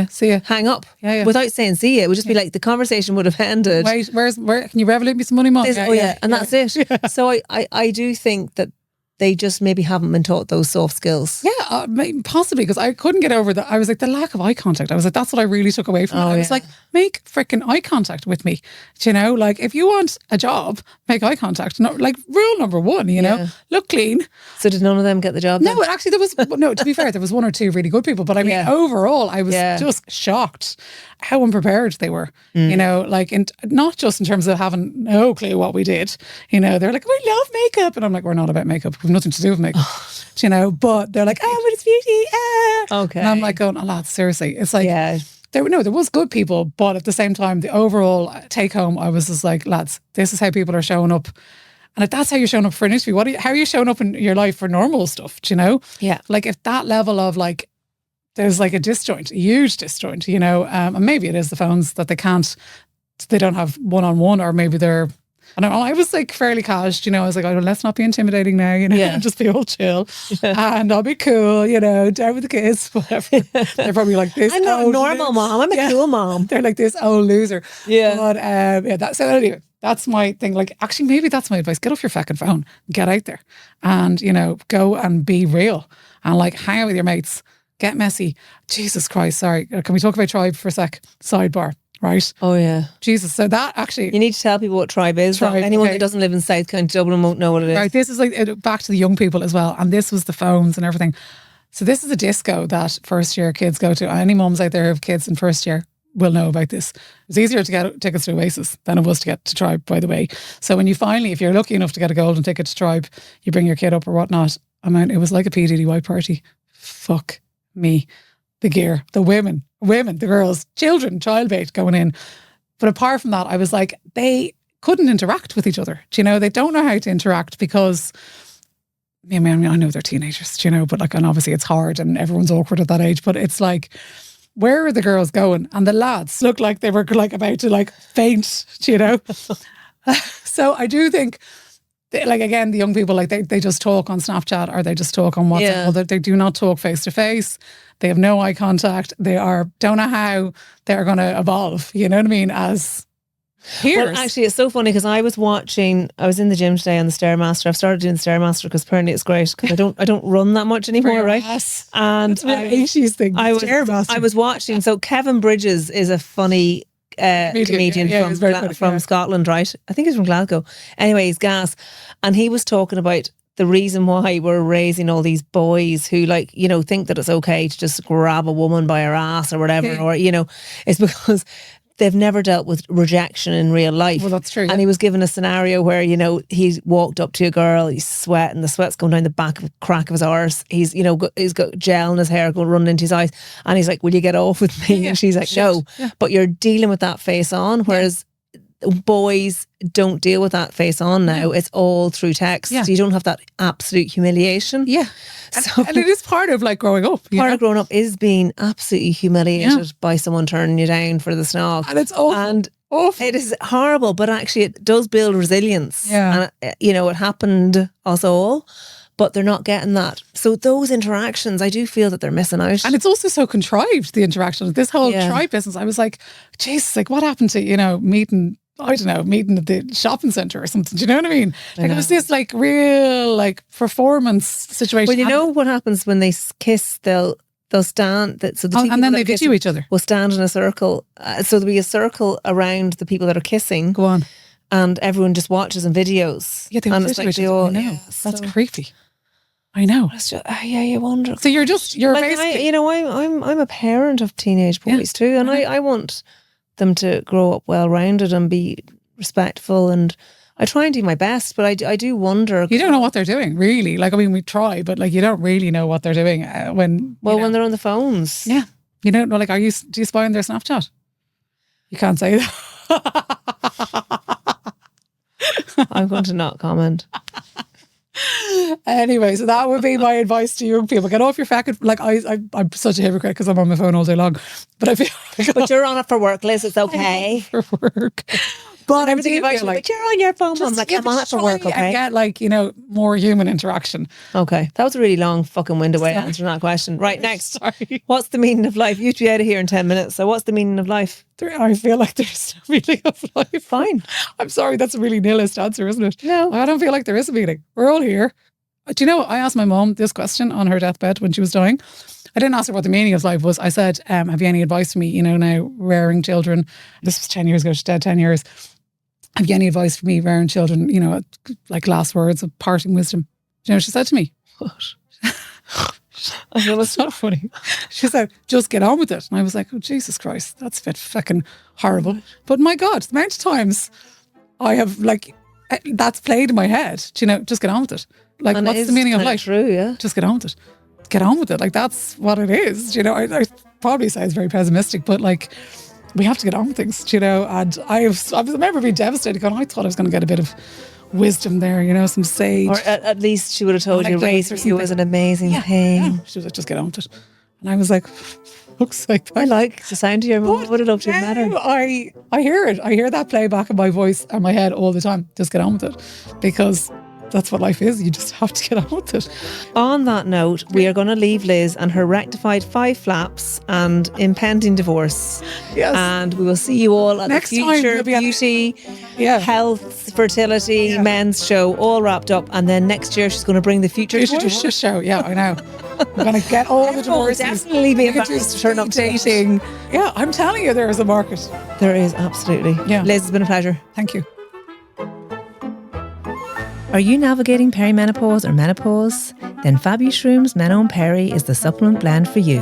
see ya, hang up without saying see ya. It would just be like the conversation would have ended. Wait, where can you revolute me some money, Mum? And that's it. Yeah. So I do think that they just maybe haven't been taught those soft skills. Yeah, possibly, because I couldn't get over that. I was like, the lack of eye contact. I was like, that's what I really took away from it. I was like, make freaking eye contact with me. Do you know, like if you want a job, make eye contact. No, like rule number one, you know, look clean. So did none of them get the job? No, actually there was, to be fair, there was 1 or 2 really good people. But I mean, overall, I was just shocked how unprepared they were, you know, like not just in terms of having no clue what we did, you know, they're like, we love makeup. And I'm like, we're not about makeup. have nothing to do with makeup. Do you know, but they're like, oh, but it's beauty. Okay. And I'm like going, oh, lads, seriously. It's like, Yeah. there was good people, but at the same time, the overall take home, I was just like, lads, this is how people are showing up. And if that's how you're showing up for an interview, how are you showing up in your life for normal stuff? Do you know? Yeah. Like if that level of like, there's like a huge disjoint, you know, and maybe it is the phones that they don't have one-on-one, or maybe they're, I don't know, I was like fairly casual, you know, I was like, oh, let's not be intimidating now, you know, just be all chill and I'll be cool, you know, down with the kids, whatever. They're probably like this. I'm not a normal mom, I'm a cool mom. They're like this old loser. Yeah. But so anyway, that's my thing. Like, actually, maybe that's my advice. Get off your fucking phone, get out there and, you know, go and be real and like hang out with your mates, get messy. Jesus Christ, sorry. Can we talk about tribe for a sec? Sidebar. Right. Oh yeah. Jesus. So that actually, you need to tell people what tribe is. Anyone that doesn't live in South County Dublin won't know what it is. Right. This is like back to the young people as well. And this was the phones and everything. So this is a disco that first year kids go to. Any mums out there who have kids in first year will know about this. It's easier to get tickets to Oasis than it was to get to Tribe, by the way. So when you finally, if you're lucky enough to get a golden ticket to Tribe, you bring your kid up or whatnot. I mean, it was like a PDDY party. Fuck me. The gear, the women, the girls, children, child bait going in. But apart from that, I was like, they couldn't interact with each other. Do you know, they don't know how to interact because, I mean, I know they're teenagers, do you know, but like, and obviously it's hard and everyone's awkward at that age, but it's like, where are the girls going? And the lads looked like they were like about to like faint, do you know? So I do think, like, again, the young people, like they just talk on Snapchat or they just talk on WhatsApp. Yeah. Well, they do not talk face to face. They have no eye contact. Don't know how they're going to evolve. You know what I mean? As peers. Well, actually, it's so funny because I was in the gym today on the Stairmaster. I've started doing the Stairmaster because apparently it's great because I don't run that much anymore, right? Yes. And I was watching. So Kevin Bridges is a funny comedian from Scotland, right? I think he's from Glasgow. Anyway, he's gas. And he was talking about the reason why we're raising all these boys who, like, you know, think that it's okay to just grab a woman by her ass or whatever, or, you know, it's because they've never dealt with rejection in real life. Well, that's true. And he was given a scenario where, you know, he's walked up to a girl, he's sweating, the sweat's going down the back of the crack of his arse. He's, you know, he's got gel in his hair going running into his eyes. And he's like, will you get off with me? And she's like, no. Yeah. But you're dealing with that face on, whereas boys don't deal with that face on now. It's all through text. You don't have that absolute humiliation. And it is part of like growing up. Part of growing up is being absolutely humiliated by someone turning you down for the snog. And it's awful. And awful. It is horrible, but actually it does build resilience. And you know, it happened us all, but they're not getting that. So those interactions, I do feel that they're missing out. And it's also so contrived, the interaction. This whole tribe business, I was like, Jesus, like what happened to, you know, meeting at the shopping centre or something. Do you know what I mean? Like it was this like real like performance situation. Well, you know what happens when they kiss, they'll stand. And then they video each other. Will stand in a circle. So there'll be a circle around the people that are kissing. Go on. And everyone just watches and videos. Yeah, they and it's like they all, that's creepy. I know. It's just, you wonder. So you're like, basically, I'm a parent of teenage boys too, and I want them to grow up well-rounded and be respectful, and I try and do my best, but I do wonder. You don't know what they're doing, really. Like, I mean, we try, but like, you don't really know what they're doing when they're on the phones. Yeah. You don't know, like, do you spy on their Snapchat? You can't say that. I'm going to not comment. Anyway, so that would be my advice to young people. Get off your fucking, like, I'm such a hypocrite because I'm on my phone all day long, but I feel like, but you're on it for work, Liz, it's okay. For work. But everything about you, like, you're on your phone. I'm like, I'm on it for work, okay? And get, like, you know, more human interaction. Okay. That was a really long fucking winded way of answering that question. Right, next. Sorry. What's the meaning of life? You should be out of here in 10 minutes. So what's the meaning of life? I feel like there's no meaning of life. Fine. I'm sorry, that's a really nihilist answer, isn't it? No. I don't feel like there is a meaning. We're all here. Do you know, I asked my mom this question on her deathbed when she was dying. I didn't ask her what the meaning of life was. I said, have you any advice for me, you know, now rearing children? This was 10 years ago. She's dead 10 years. Have you any advice for me rearing children, you know, like last words of parting wisdom? Do you know what she said to me? What? I feel it's not funny. She said, just get on with it. And I was like, oh, Jesus Christ, that's a bit fucking horrible. But my God, the amount of times I have, like, that's played in my head. Do you know, just get on with it. Like, And what's the meaning of life? True, yeah. Just get on with it. Get on with it. Like, that's what it is. You know, I probably sounds very pessimistic, but like, we have to get on with things, you know. And I remember being devastated going, I thought I was going to get a bit of wisdom there, you know, some sage. Or at least she would have told you race for you was an amazing thing. Yeah. She was like, just get on with it. And I was like, looks like that. I like the sound of your mum. Would have loved to have met her. I hear it. I hear that play back in my voice and my head all the time. Just get on with it. Because that's what life is. You just have to get on with it. On that note, we are going to leave Liz and her rectified 5 flaps and impending divorce. Yes. And we will see you all at Next the time Future we'll be at- Beauty, Yeah. Health, Fertility, Men's Show, all wrapped up. And then next year she's going to bring the Future Divorce. Show. Yeah, I know. We're going to get all the divorces. Definitely be We can do embarrassed to turn up to dating. Yeah, I'm telling you, there is a market. There is, absolutely. Yeah. Liz, it's been a pleasure. Thank you. Are you navigating perimenopause or menopause? Then Fabu Shrooms Men Peri is the supplement blend for you.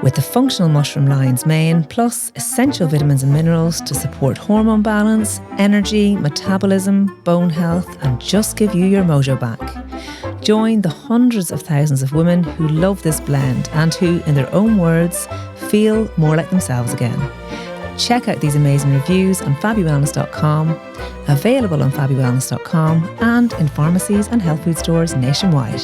With the functional mushroom lion's mane, plus essential vitamins and minerals to support hormone balance, energy, metabolism, bone health, and just give you your mojo back. Join the hundreds of thousands of women who love this blend and who, in their own words, feel more like themselves again. Check out these amazing reviews on fabulwellness.com, available on fabulwellness.com and in pharmacies and health food stores nationwide.